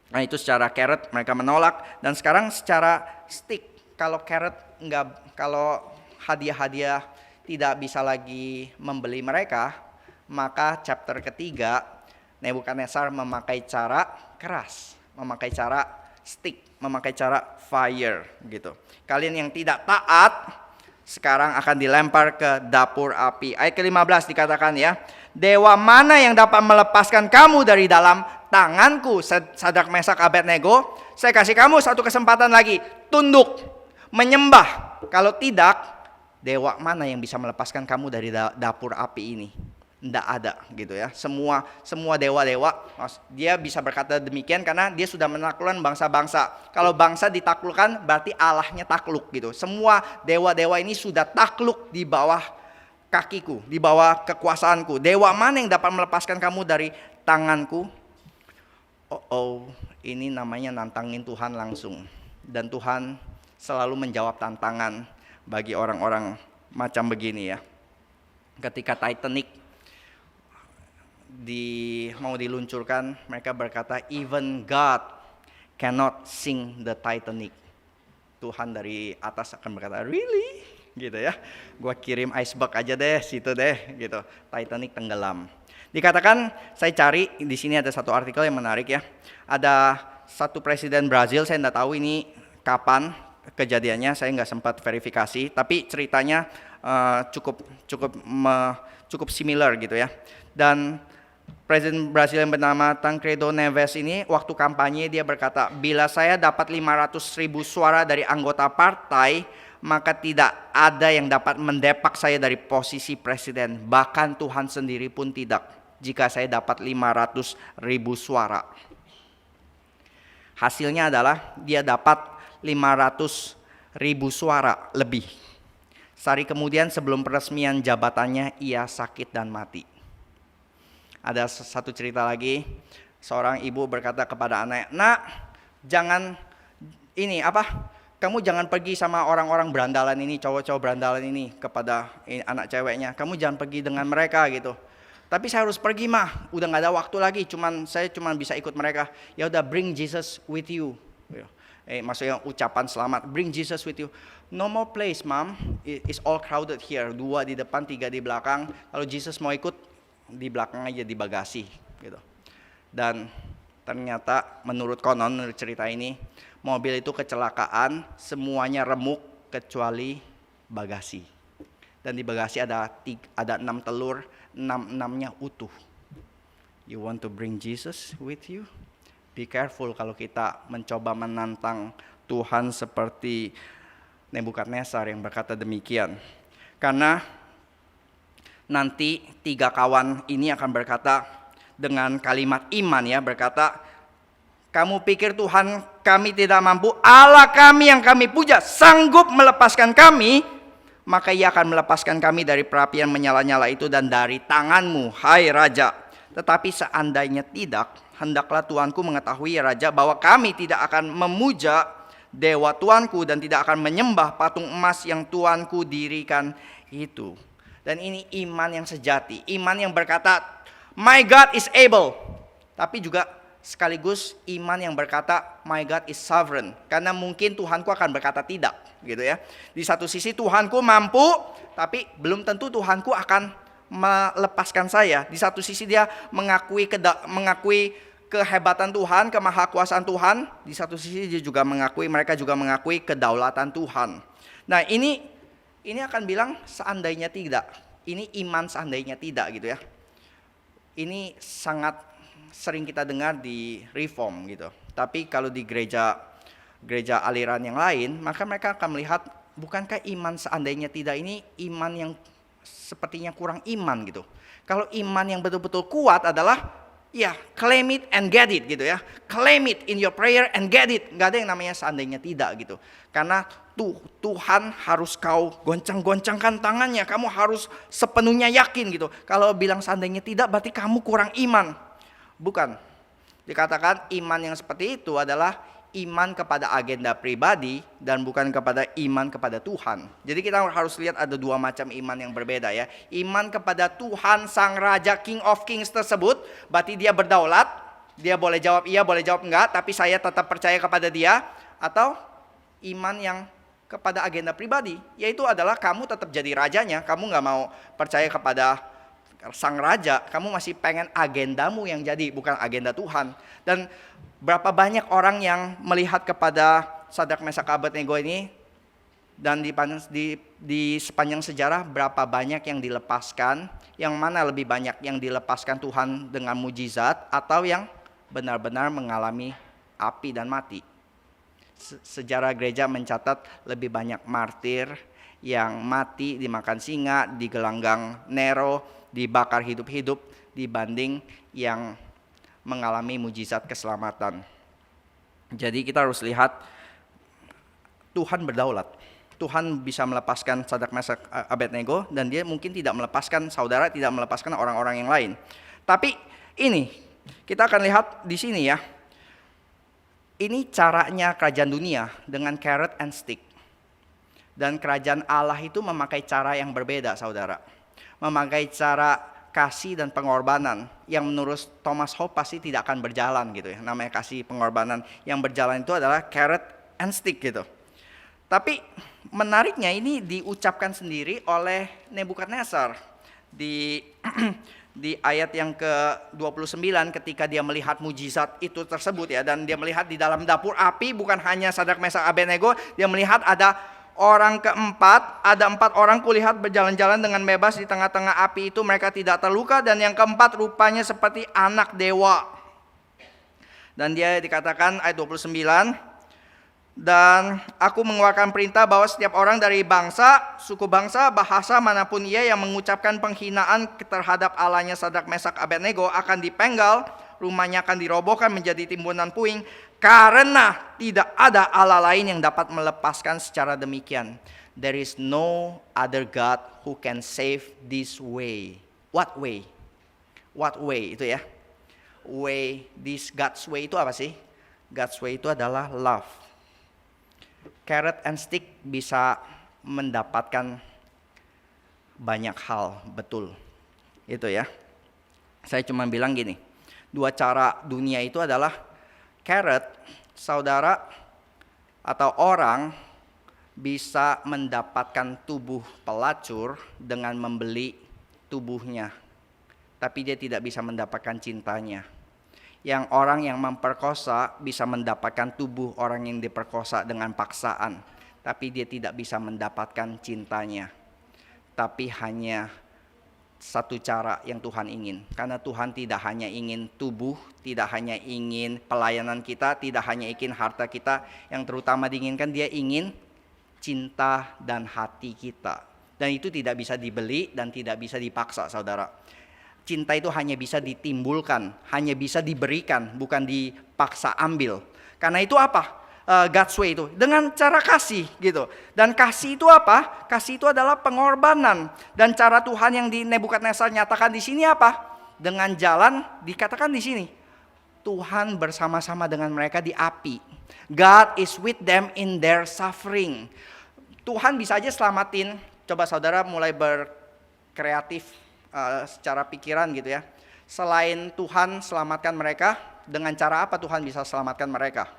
Nah itu secara carrot mereka menolak, dan sekarang secara stick. Kalau carrot enggak, kalau hadiah-hadiah tidak bisa lagi membeli mereka, maka chapter ketiga Nebukadnezar memakai cara keras, memakai cara stick, memakai cara fire gitu. Kalian yang tidak taat sekarang akan dilempar ke dapur api. Ayat ke-15 dikatakan ya, dewa mana yang dapat melepaskan kamu dari dalam tanganku, Sadrak, Mesak, Abednego? Saya kasih kamu satu kesempatan lagi, tunduk, menyembah. Kalau tidak, dewa mana yang bisa melepaskan kamu dari dapur api ini? Tidak ada gitu ya. Semua dewa-dewa, dia bisa berkata demikian karena dia sudah menaklukkan bangsa-bangsa. Kalau bangsa ditaklukkan berarti Allahnya takluk gitu. Semua dewa-dewa ini sudah takluk di bawah kakiku, di bawah kekuasaanku. Dewa mana yang dapat melepaskan kamu dari tanganku? Ini namanya nantangin Tuhan langsung. Dan Tuhan selalu menjawab tantangan bagi orang-orang macam begini ya. Ketika Titanic mau diluncurkan, mereka berkata even God cannot sink the Titanic. Tuhan dari atas akan berkata, really? Gitu ya. Gua kirim iceberg aja deh, situ deh, gitu. Titanic tenggelam. Dikatakan, saya cari di sini ada satu artikel yang menarik ya. Ada satu presiden Brazil, saya enggak tahu ini kapan kejadiannya, saya nggak sempat verifikasi, tapi ceritanya cukup similar gitu ya. Dan Presiden Brasil yang bernama Tancredo Neves ini waktu kampanye dia berkata, bila saya dapat 500.000 suara dari anggota partai, maka tidak ada yang dapat mendepak saya dari posisi presiden. Bahkan Tuhan sendiri pun tidak, jika saya dapat 500.000 suara. Hasilnya adalah dia dapat 500.000 suara lebih. Sehari kemudian sebelum peresmian jabatannya, ia sakit dan mati. Ada satu cerita lagi, seorang ibu berkata kepada anak, nak, kamu jangan pergi sama orang-orang berandalan ini, cowok-cowok berandalan ini, kepada anak ceweknya, kamu jangan pergi dengan mereka gitu. Tapi saya harus pergi mah, udah nggak ada waktu lagi, saya cuma bisa ikut mereka. Ya udah, bring Jesus with you. Maksudnya ucapan selamat, bring Jesus with you. No more place, mom, it's all crowded here. 2 di depan, 3 di belakang. Kalau Jesus mau ikut, di belakang aja, di bagasi gitu. Dan ternyata menurut cerita ini, mobil itu kecelakaan, semuanya remuk kecuali bagasi. Dan di bagasi ada 6 telur, 6-6-nya utuh. You want to bring Jesus with you? Be careful kalau kita mencoba menantang Tuhan seperti Nebukadnezar yang berkata demikian. Karena nanti 3 kawan ini akan berkata dengan kalimat iman ya, berkata, kamu pikir Tuhan kami tidak mampu? Allah kami yang kami puja sanggup melepaskan kami, maka ia akan melepaskan kami dari perapian menyala-nyala itu dan dari tanganmu, hai Raja. Tetapi seandainya tidak, hendaklah Tuanku mengetahui ya Raja, bahwa kami tidak akan memuja dewa Tuanku dan tidak akan menyembah patung emas yang Tuanku dirikan itu. Dan ini iman yang sejati, iman yang berkata, my God is able. Tapi juga sekaligus iman yang berkata, my God is sovereign. Karena mungkin Tuhanku akan berkata tidak, gitu ya. Di satu sisi Tuhanku mampu, tapi belum tentu Tuhanku akan melepaskan saya. Di satu sisi dia mengakui kehebatan Tuhan, kemahakuasaan Tuhan. Di satu sisi dia juga mereka juga mengakui kedaulatan Tuhan. Nah ini akan bilang seandainya tidak. Ini iman seandainya tidak gitu ya. Ini sangat sering kita dengar di reform gitu. Tapi kalau di gereja aliran yang lain, maka mereka akan melihat, bukankah iman seandainya tidak ini iman yang sepertinya kurang iman gitu. Kalau iman yang betul-betul kuat adalah ya, claim it and get it gitu ya. Claim it in your prayer and get it. Gak ada yang namanya seandainya tidak gitu. Karena Tuhan harus kau goncang-goncangkan tangannya. Kamu harus sepenuhnya yakin gitu. Kalau bilang seandainya tidak, berarti kamu kurang iman. Bukan. Dikatakan iman yang seperti itu adalah iman kepada agenda pribadi dan bukan kepada iman kepada Tuhan. Jadi kita harus lihat ada 2 macam iman yang berbeda ya. Iman kepada Tuhan Sang Raja, King of Kings tersebut, berarti dia berdaulat. Dia boleh jawab iya, boleh jawab enggak, tapi saya tetap percaya kepada dia. Atau iman yang kepada agenda pribadi, yaitu adalah kamu tetap jadi rajanya, kamu nggak mau percaya kepada sang raja, kamu masih pengen agendamu yang jadi, bukan agenda Tuhan. Dan berapa banyak orang yang melihat kepada Sadrak Mesak Abednego ini, dan di sepanjang sejarah berapa banyak yang dilepaskan, yang mana lebih banyak yang dilepaskan Tuhan dengan mujizat atau yang benar-benar mengalami api dan mati. Sejarah gereja mencatat lebih banyak martir yang mati dimakan singa, digelanggang Nero, dibakar hidup-hidup dibanding yang mengalami mujizat keselamatan. Jadi kita harus lihat Tuhan berdaulat. Tuhan bisa melepaskan Sadrak Mesak Abednego, dan dia mungkin tidak melepaskan saudara, tidak melepaskan orang-orang yang lain. Tapi ini kita akan lihat di sini ya. Ini caranya kerajaan dunia dengan carrot and stick. Dan kerajaan Allah itu memakai cara yang berbeda, saudara. Memakai cara kasih dan pengorbanan yang menurut Thomas Hope pasti tidak akan berjalan gitu ya. Namanya kasih pengorbanan, yang berjalan itu adalah carrot and stick gitu. Tapi menariknya ini diucapkan sendiri oleh Nebukadnezar di ayat yang ke-29 ketika dia melihat mujizat itu tersebut ya, dan dia melihat di dalam dapur api bukan hanya Sadrak Mesak Abednego, dia melihat ada orang keempat, ada 4 orang kulihat berjalan-jalan dengan bebas di tengah-tengah api itu, mereka tidak terluka, dan yang keempat rupanya seperti anak dewa. Dan dia dikatakan ayat 29, dan aku mengeluarkan perintah bahwa setiap orang dari bangsa, suku bangsa, bahasa manapun ia yang mengucapkan penghinaan terhadap Allahnya Sadrak Mesak Abednego akan dipenggal, rumahnya akan dirobohkan menjadi timbunan puing, karena tidak ada Allah lain yang dapat melepaskan secara demikian. There is no other God who can save this way. What way? What way itu ya? Way, this God's way itu apa sih? God's way itu adalah love. Carrot and stick bisa mendapatkan banyak hal, betul. Itu ya. Saya cuma bilang gini, 2 cara dunia itu adalah carrot, saudara atau orang bisa mendapatkan tubuh pelacur dengan membeli tubuhnya, tapi dia tidak bisa mendapatkan cintanya. Yang orang yang memperkosa bisa mendapatkan tubuh orang yang diperkosa dengan paksaan, tapi dia tidak bisa mendapatkan cintanya. Tapi hanya satu cara yang Tuhan ingin, karena Tuhan tidak hanya ingin tubuh, tidak hanya ingin pelayanan kita, tidak hanya ingin harta kita, yang terutama diinginkan, dia ingin cinta dan hati kita. Dan itu tidak bisa dibeli dan tidak bisa dipaksa, saudara. Cinta itu hanya bisa ditimbulkan, hanya bisa diberikan, bukan dipaksa ambil. Karena itu apa? God's way itu dengan cara kasih gitu. Dan kasih itu apa? Kasih itu adalah pengorbanan. Dan cara Tuhan yang di Nebukadnezar nyatakan di sini apa? Dengan jalan, dikatakan di sini, Tuhan bersama-sama dengan mereka di api. God is with them in their suffering. Tuhan bisa aja selamatin. Coba saudara mulai berkreatif secara pikiran gitu ya. Selain Tuhan selamatkan mereka, dengan cara apa Tuhan bisa selamatkan mereka?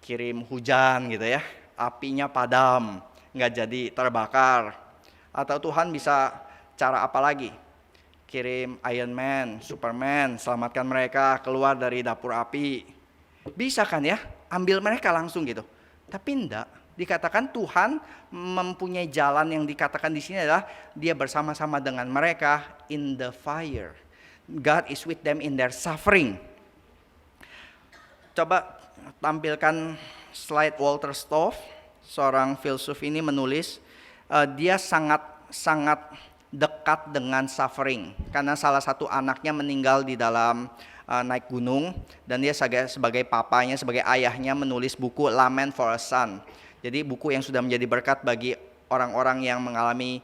Kirim hujan gitu ya, apinya padam, nggak jadi terbakar. Atau Tuhan bisa cara apa lagi? Kirim Iron Man, Superman, selamatkan mereka keluar dari dapur api. Bisa kan ya, ambil mereka langsung gitu. Tapi enggak, dikatakan Tuhan mempunyai jalan yang dikatakan di sini adalah dia bersama-sama dengan mereka in the fire. God is with them in their suffering. Coba tampilkan slide Walter Stoff, seorang filsuf ini menulis, dia sangat dekat dengan suffering karena salah satu anaknya meninggal di dalam naik gunung, dan dia sebagai papanya, sebagai ayahnya menulis buku Lament for a Son. Jadi buku yang sudah menjadi berkat bagi orang-orang yang mengalami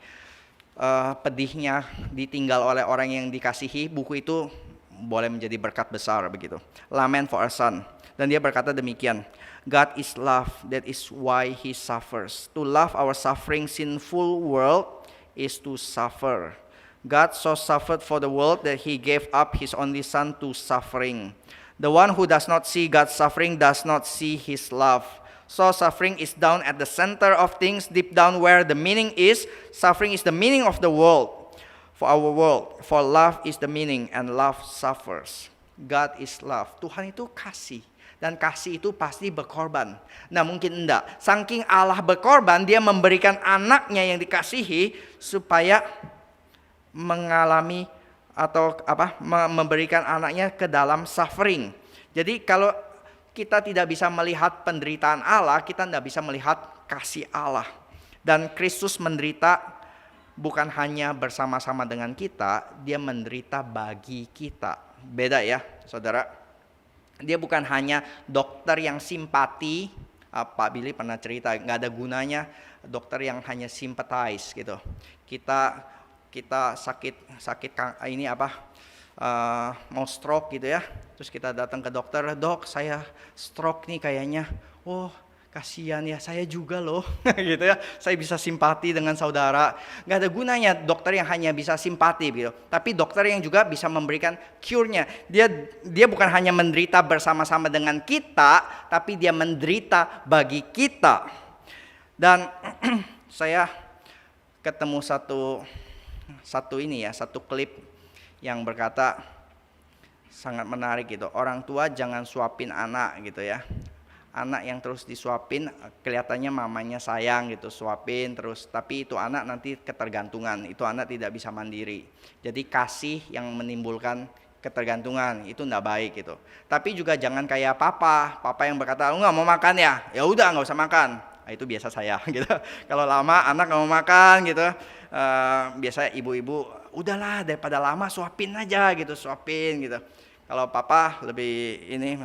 pedihnya ditinggal oleh orang yang dikasihi. Buku itu boleh menjadi berkat besar begitu. Lament for a Son. Dan dia berkata demikian, God is love, that is why he suffers. To love our suffering sinful world is to suffer. God so suffered for the world that he gave up his only son to suffering. The one who does not see God's suffering does not see his love. So suffering is down at the center of things, deep down where the meaning is. Suffering is the meaning of the world, for our world. For love is the meaning, and love suffers. God is love. Tuhan itu kasih. Dan kasih itu pasti berkorban. Nah mungkin enggak. Saking Allah berkorban, dia memberikan anaknya yang dikasihi supaya mengalami atau memberikan anaknya ke dalam suffering. Jadi kalau kita tidak bisa melihat penderitaan Allah, kita tidak bisa melihat kasih Allah. Dan Kristus menderita bukan hanya bersama-sama dengan kita, dia menderita bagi kita. Beda ya saudara. Dia bukan hanya dokter yang simpati. Pak Billy pernah cerita, nggak ada gunanya dokter yang hanya sympathize gitu. Kita sakit ini mau stroke gitu ya, terus kita datang ke dokter, dok saya stroke nih kayaknya, oh kasihan ya saya juga loh gitu ya, saya bisa simpati dengan saudara. Nggak ada gunanya dokter yang hanya bisa simpati gitu, tapi dokter yang juga bisa memberikan cure-nya. Dia bukan hanya menderita bersama-sama dengan kita, tapi dia menderita bagi kita. Dan saya ketemu satu klip yang berkata sangat menarik gitu. Orang tua jangan suapin anak gitu ya. Anak yang terus disuapin kelihatannya mamanya sayang gitu, suapin terus, tapi itu anak nanti ketergantungan, itu anak tidak bisa mandiri. Jadi kasih yang menimbulkan ketergantungan itu enggak baik gitu. Tapi juga jangan kayak papa yang berkata, "Lu enggak mau makan ya? Ya udah enggak usah makan." Nah, itu biasa saya gitu. Kalau lama anak enggak mau makan gitu, biasanya ibu-ibu, udahlah daripada lama suapin aja gitu, suapin gitu. Kalau papa lebih ini,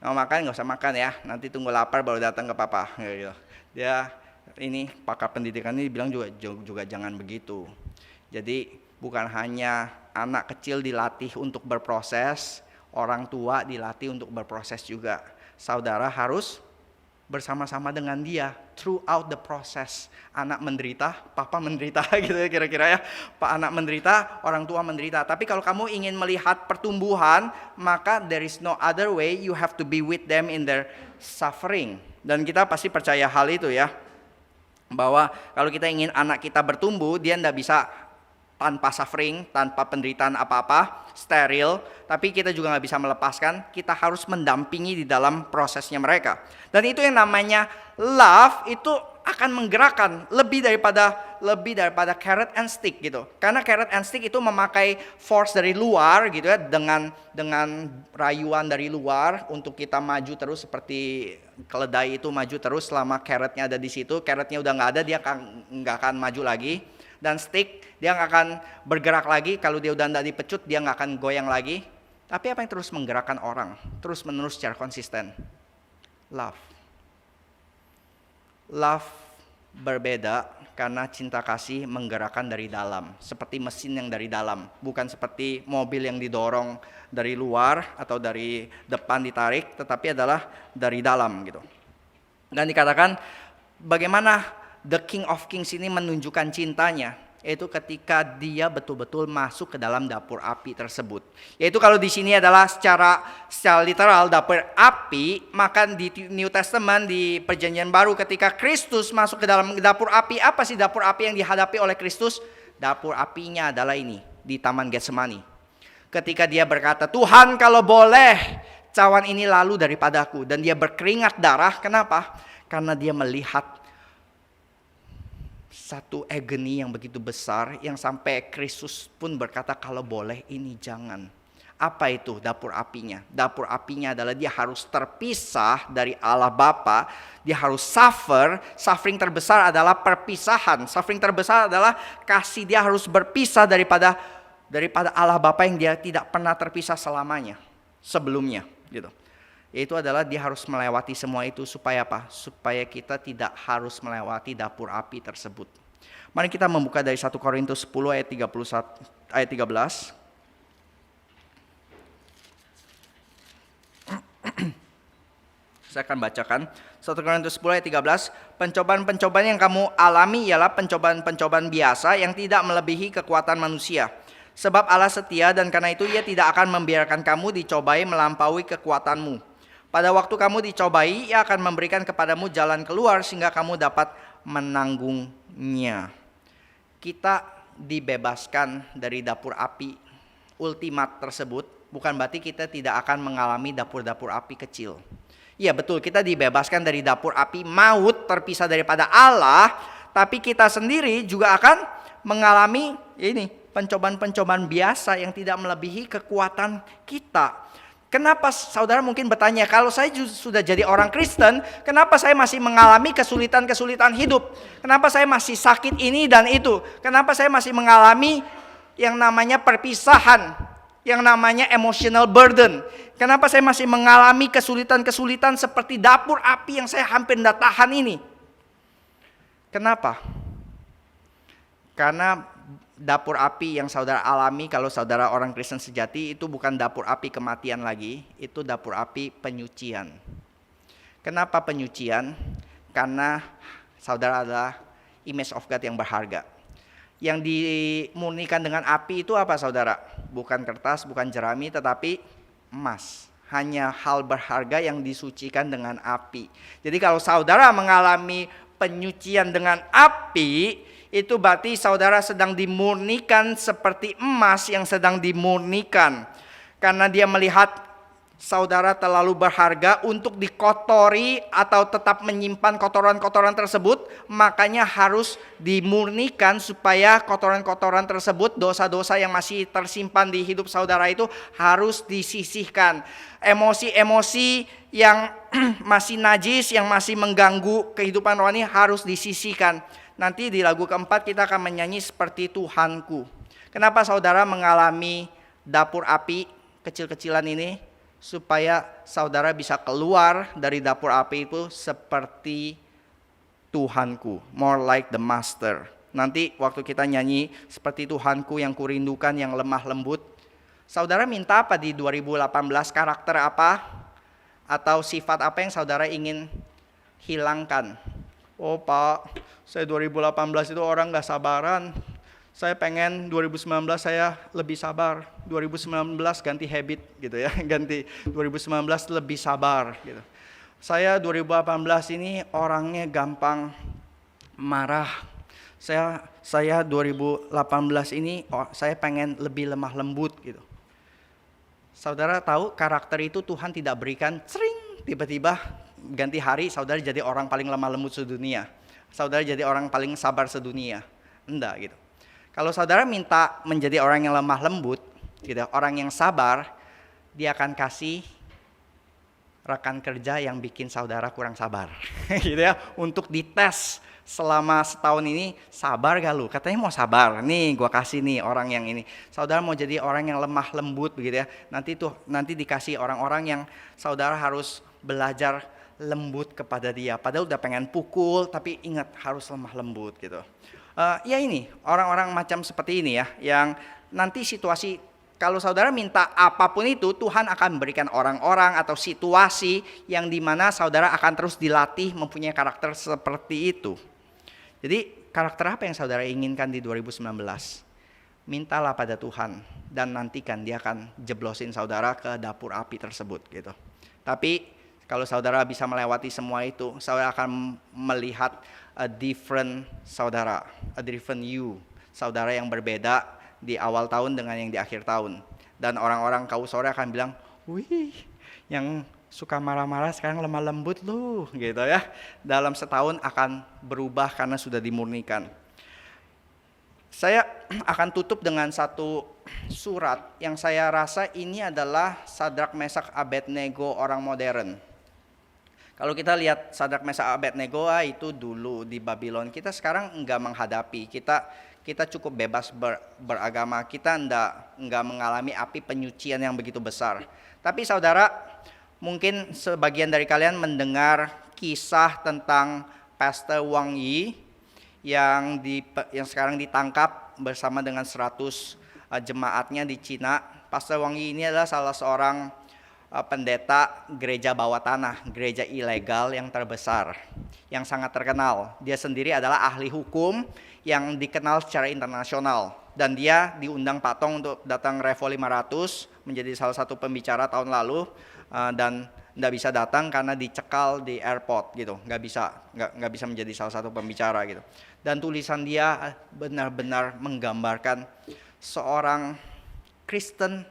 mau makan nggak usah makan ya, nanti tunggu lapar baru datang ke papa gitu. Dia ini pakar pendidikan ini bilang juga jangan begitu. Jadi bukan hanya anak kecil dilatih untuk berproses, orang tua dilatih untuk berproses juga. Saudara harus bersama-sama dengan dia throughout the process. Anak menderita, papa menderita gitu ya kira-kira ya. Pak anak menderita, orang tua menderita. Tapi kalau kamu ingin melihat pertumbuhan, maka there is no other way, you have to be with them in their suffering. Dan kita pasti percaya hal itu ya. Bahwa kalau kita ingin anak kita bertumbuh, dia tidak bisa tanpa suffering, tanpa penderitaan apa-apa, steril, tapi kita juga nggak bisa melepaskan, kita harus mendampingi di dalam prosesnya mereka. Dan itu yang namanya love, itu akan menggerakkan lebih daripada carrot and stick gitu. Karena carrot and stick itu memakai force dari luar gitu ya, dengan rayuan dari luar untuk kita maju terus, seperti keledai itu maju terus selama carrotnya ada di situ. Carrotnya udah nggak ada, dia nggak akan maju lagi. Dan stick, dia nggak akan bergerak lagi. Kalau dia udah nggak dipecut, dia nggak akan goyang lagi. Tapi apa yang terus menggerakkan orang terus menerus secara konsisten? Love. Love berbeda karena cinta kasih menggerakkan dari dalam, seperti mesin yang dari dalam, bukan seperti mobil yang didorong dari luar atau dari depan ditarik, tetapi adalah dari dalam gitu. Dan dikatakan bagaimana The King of Kings ini menunjukkan cintanya, yaitu ketika dia betul-betul masuk ke dalam dapur api tersebut. Yaitu kalau di sini adalah secara literal dapur api, maka di New Testament, di Perjanjian Baru, ketika Kristus masuk ke dalam dapur api, apa sih dapur api yang dihadapi oleh Kristus? Dapur apinya adalah ini, di Taman Getsemani. Ketika dia berkata, "Tuhan kalau boleh cawan ini lalu daripadaku." Dan dia berkeringat darah, kenapa? Karena dia melihat satu agony yang begitu besar, yang sampai Kristus pun berkata, "Kalau boleh ini jangan." Apa itu dapur apinya? Dapur apinya adalah dia harus terpisah dari Allah Bapa. Dia harus suffering terbesar adalah perpisahan. Suffering terbesar adalah kasih, dia harus berpisah daripada Allah Bapa yang dia tidak pernah terpisah selamanya sebelumnya gitu. Yaitu adalah dia harus melewati semua itu supaya apa? Supaya kita tidak harus melewati dapur api tersebut. Mari kita membuka dari 1 Korintus 10 ayat 13. Saya akan bacakan 1 Korintus 10 ayat 13. Pencobaan-pencobaan yang kamu alami ialah pencobaan-pencobaan biasa yang tidak melebihi kekuatan manusia. Sebab Allah setia dan karena itu Ia tidak akan membiarkan kamu dicobai melampaui kekuatanmu. Pada waktu kamu dicobai, Ia akan memberikan kepadamu jalan keluar sehingga kamu dapat menanggungnya. Kita dibebaskan dari dapur api ultimat tersebut, bukan berarti kita tidak akan mengalami dapur-dapur api kecil. Iya betul, kita dibebaskan dari dapur api maut, terpisah daripada Allah, tapi kita sendiri juga akan mengalami ini pencobaan-pencobaan biasa yang tidak melebihi kekuatan kita. Kenapa saudara mungkin bertanya, kalau saya sudah jadi orang Kristen, kenapa saya masih mengalami kesulitan-kesulitan hidup? Kenapa saya masih sakit ini dan itu? Kenapa saya masih mengalami yang namanya perpisahan, yang namanya emotional burden? Kenapa saya masih mengalami kesulitan-kesulitan seperti dapur api yang saya hampir tidak tahan ini? Kenapa? Karena dapur api yang saudara alami kalau saudara orang Kristen sejati itu bukan dapur api kematian lagi, itu dapur api penyucian. Kenapa penyucian? Karena saudara adalah image of God yang berharga. Yang dimurnikan dengan api itu apa saudara? Bukan kertas, bukan jerami, tetapi emas. Hanya hal berharga yang disucikan dengan api. Jadi kalau saudara mengalami penyucian dengan api, itu berarti saudara sedang dimurnikan seperti emas yang sedang dimurnikan. Karena dia melihat saudara terlalu berharga untuk dikotori atau tetap menyimpan kotoran-kotoran tersebut, makanya harus dimurnikan supaya kotoran-kotoran tersebut, dosa-dosa yang masih tersimpan di hidup saudara itu harus disisihkan. Emosi-emosi yang masih najis, yang masih mengganggu kehidupan rohani harus disisihkan. Nanti di lagu keempat kita akan menyanyi seperti Tuhanku. Kenapa saudara mengalami dapur api kecil-kecilan ini? Supaya saudara bisa keluar dari dapur api itu seperti Tuhanku, more like the master. Nanti waktu kita nyanyi seperti Tuhanku yang kurindukan, yang lemah lembut, saudara minta apa di 2018? Karakter apa atau sifat apa yang saudara ingin hilangkan? Oh Pak, saya 2018 itu orang gak sabaran. Saya pengen 2019 saya lebih sabar. 2019 ganti habit gitu ya. Ganti 2019 lebih sabar gitu. Saya 2018 ini orangnya gampang marah. Saya 2018 ini saya pengen lebih lemah lembut gitu. Saudara tahu karakter itu Tuhan tidak berikan tiba-tiba ganti hari saudara jadi orang paling lemah lembut sedunia. Saudara jadi orang paling sabar sedunia. Enggak gitu. Kalau saudara minta menjadi orang yang lemah lembut, gitu, orang yang sabar, dia akan kasih rekan kerja yang bikin saudara kurang sabar, gitu ya, untuk dites selama setahun ini, sabar gak lu? Katanya mau sabar, nih gua kasih nih orang yang ini. Saudara mau jadi orang yang lemah lembut, begitu ya, nanti dikasih orang-orang yang saudara harus belajar lembut kepada dia. Padahal udah pengen pukul, tapi ingat harus lemah lembut gitu. Ya ini orang-orang macam seperti ini ya, yang nanti situasi kalau saudara minta apapun itu, Tuhan akan memberikan orang-orang atau situasi yang dimana saudara akan terus dilatih mempunyai karakter seperti itu. Jadi karakter apa yang saudara inginkan di 2019? Mintalah pada Tuhan dan nantikan dia akan jeblosin saudara ke dapur api tersebut gitu. Tapi kalau saudara bisa melewati semua itu, saudara akan melihat a different saudara, a different you, saudara yang berbeda di awal tahun dengan yang di akhir tahun. Dan orang-orang kau sore akan bilang, wih, yang suka marah-marah sekarang lemah lembut lu, gitu ya. Dalam setahun akan berubah karena sudah dimurnikan. Saya akan tutup dengan satu surat yang saya rasa ini adalah Sadrak Mesak Abednego orang modern. Kalau kita lihat Sadrak Mesak Abednego itu dulu di Babylon, kita sekarang enggak menghadapi, kita cukup bebas beragama, kita enggak mengalami api penyucian yang begitu besar. Tapi saudara, mungkin sebagian dari kalian mendengar kisah tentang Pastor Wang Yi yang sekarang ditangkap bersama dengan 100 jemaatnya di Cina. Pastor Wang Yi ini adalah salah seorang pendeta gereja bawah tanah, gereja ilegal yang terbesar, yang sangat terkenal. Dia sendiri adalah ahli hukum yang dikenal secara internasional. Dan dia diundang Pak Tong untuk datang Revo 500, menjadi salah satu pembicara tahun lalu. Dan nggak bisa datang karena dicekal di airport gitu, nggak bisa menjadi salah satu pembicara gitu. Dan tulisan dia benar-benar menggambarkan seorang Kristen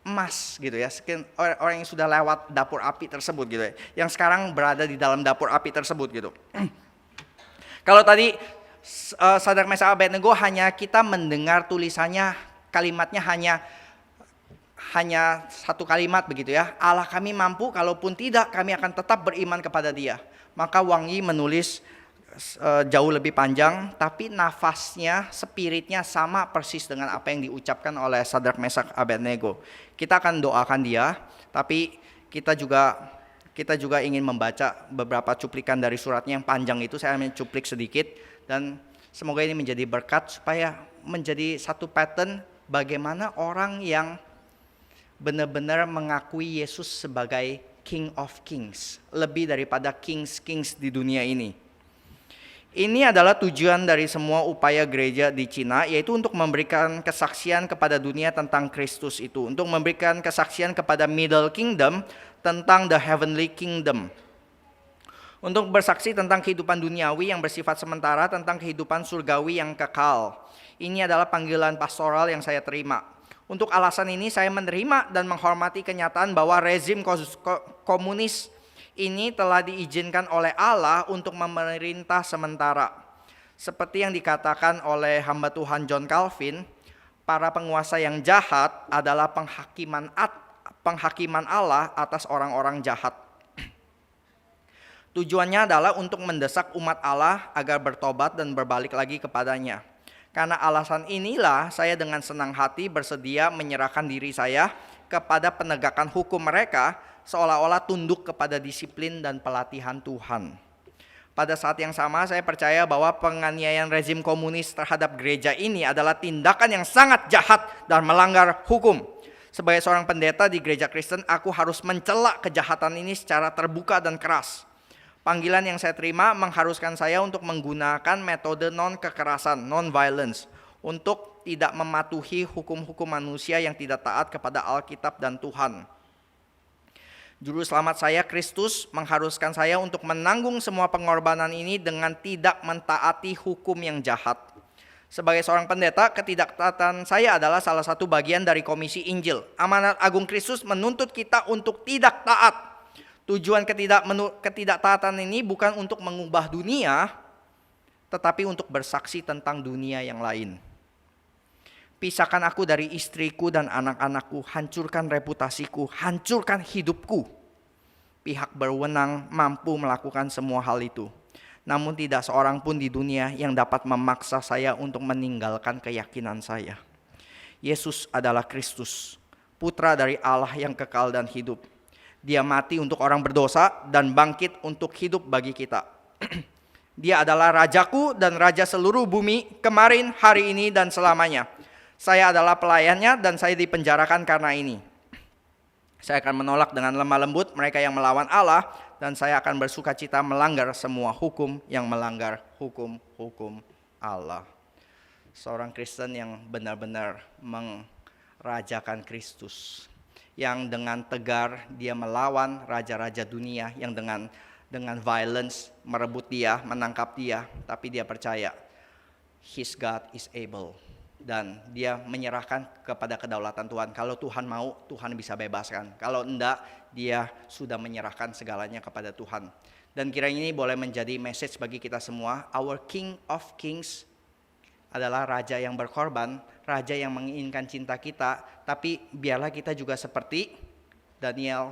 emas gitu ya, orang yang sudah lewat dapur api tersebut gitu ya, yang sekarang berada di dalam dapur api tersebut gitu. Kalau tadi Sadrak Mesak Abednego hanya kita mendengar tulisannya, kalimatnya hanya satu kalimat begitu ya, Allah kami mampu, kalaupun tidak kami akan tetap beriman kepada Dia. Maka Wang Yi menulis jauh lebih panjang, tapi nafasnya, spiritnya sama persis dengan apa yang diucapkan oleh Sadrak Mesak Abednego. Kita akan doakan dia, tapi kita juga ingin membaca beberapa cuplikan dari suratnya yang panjang itu. Saya mencuplik sedikit, dan semoga ini menjadi berkat supaya menjadi satu pattern bagaimana orang yang benar-benar mengakui Yesus sebagai King of Kings, lebih daripada kings di dunia ini. Ini adalah tujuan dari semua upaya gereja di Cina, yaitu untuk memberikan kesaksian kepada dunia tentang Kristus itu, untuk memberikan kesaksian kepada Middle Kingdom tentang the Heavenly Kingdom, untuk bersaksi tentang kehidupan duniawi yang bersifat sementara, tentang kehidupan surgawi yang kekal. Ini adalah panggilan pastoral yang saya terima. Untuk alasan ini saya menerima dan menghormati kenyataan bahwa rezim komunis ini telah diizinkan oleh Allah untuk memerintah sementara. Seperti yang dikatakan oleh hamba Tuhan John Calvin, para penguasa yang jahat adalah penghakiman Allah atas orang-orang jahat. Tujuannya adalah untuk mendesak umat Allah agar bertobat dan berbalik lagi kepadanya. Karena alasan inilah saya dengan senang hati bersedia menyerahkan diri saya kepada penegakan hukum mereka, seolah-olah tunduk kepada disiplin dan pelatihan Tuhan. Pada saat yang sama saya percaya bahwa penganiayaan rezim komunis terhadap gereja ini adalah tindakan yang sangat jahat dan melanggar hukum. Sebagai seorang pendeta di gereja Kristen, aku harus mencela kejahatan ini secara terbuka dan keras. Panggilan yang saya terima mengharuskan saya untuk menggunakan metode non-kekerasan, non-violence, untuk tidak mematuhi hukum-hukum manusia yang tidak taat kepada Alkitab dan Tuhan. Juru selamat saya, Kristus, mengharuskan saya untuk menanggung semua pengorbanan ini dengan tidak mentaati hukum yang jahat. Sebagai seorang pendeta, ketidaktaatan saya adalah salah satu bagian dari Komisi Injil. Amanat Agung Kristus menuntut kita untuk tidak taat. Tujuan ketidaktaatan ini bukan untuk mengubah dunia, tetapi untuk bersaksi tentang dunia yang lain. Pisahkan aku dari istriku dan anak-anakku, hancurkan reputasiku, hancurkan hidupku. Pihak berwenang mampu melakukan semua hal itu. Namun tidak seorang pun di dunia yang dapat memaksa saya untuk meninggalkan keyakinan saya. Yesus adalah Kristus, putra dari Allah yang kekal dan hidup. Dia mati untuk orang berdosa dan bangkit untuk hidup bagi kita. Dia adalah rajaku dan raja seluruh bumi, kemarin, hari ini, dan selamanya. Saya adalah pelayannya dan saya dipenjarakan karena ini. Saya akan menolak dengan lemah lembut mereka yang melawan Allah, dan saya akan bersuka cita melanggar semua hukum yang melanggar hukum-hukum Allah. Seorang Kristen yang benar-benar merajakan Kristus, yang dengan tegar dia melawan raja-raja dunia yang dengan violence merebut dia, menangkap dia, tapi dia percaya his God is able. Dan dia menyerahkan kepada kedaulatan Tuhan. Kalau Tuhan mau, Tuhan bisa bebaskan. Kalau enggak, dia sudah menyerahkan segalanya kepada Tuhan. Dan kiranya ini boleh menjadi message bagi kita semua. Our King of Kings adalah raja yang berkorban, raja yang menginginkan cinta kita. Tapi biarlah kita juga seperti Daniel,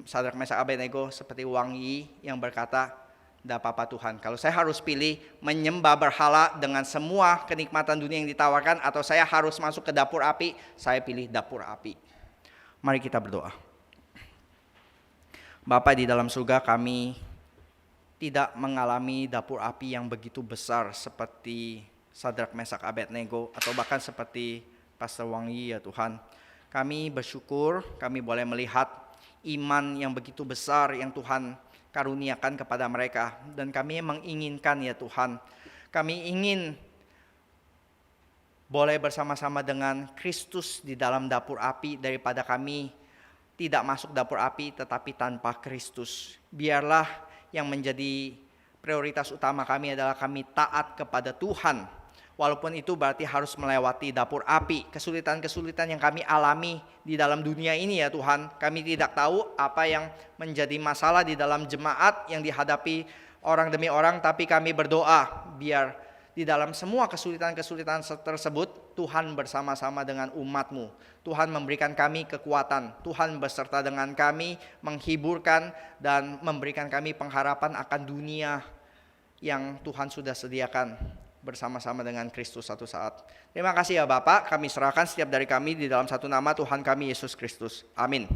Sadrak Mesak Abednego, seperti Wang Yi yang berkata, tidak apa-apa Tuhan, kalau saya harus pilih menyembah berhala dengan semua kenikmatan dunia yang ditawarkan, atau saya harus masuk ke dapur api, saya pilih dapur api. Mari kita berdoa. Bapa di dalam surga, kami tidak mengalami dapur api yang begitu besar seperti Sadrak Mesak Abednego, atau bahkan seperti Pastor Wang Yi ya Tuhan. Kami bersyukur kami boleh melihat iman yang begitu besar yang Tuhan karuniakan kepada mereka, dan kami menginginkan ya Tuhan, kami ingin boleh bersama-sama dengan Kristus di dalam dapur api, daripada kami tidak masuk dapur api tetapi tanpa Kristus. Biarlah yang menjadi prioritas utama kami adalah kami taat kepada Tuhan. Walaupun itu berarti harus melewati dapur api, kesulitan-kesulitan yang kami alami di dalam dunia ini ya Tuhan. Kami tidak tahu apa yang menjadi masalah di dalam jemaat yang dihadapi orang demi orang, tapi kami berdoa biar di dalam semua kesulitan-kesulitan tersebut Tuhan bersama-sama dengan umat-Mu. Tuhan memberikan kami kekuatan, Tuhan beserta dengan kami, menghiburkan dan memberikan kami pengharapan akan dunia yang Tuhan sudah sediakan bersama-sama dengan Kristus satu saat. Terima kasih ya Bapak, kami serahkan setiap dari kami di dalam satu nama Tuhan kami Yesus Kristus. Amin.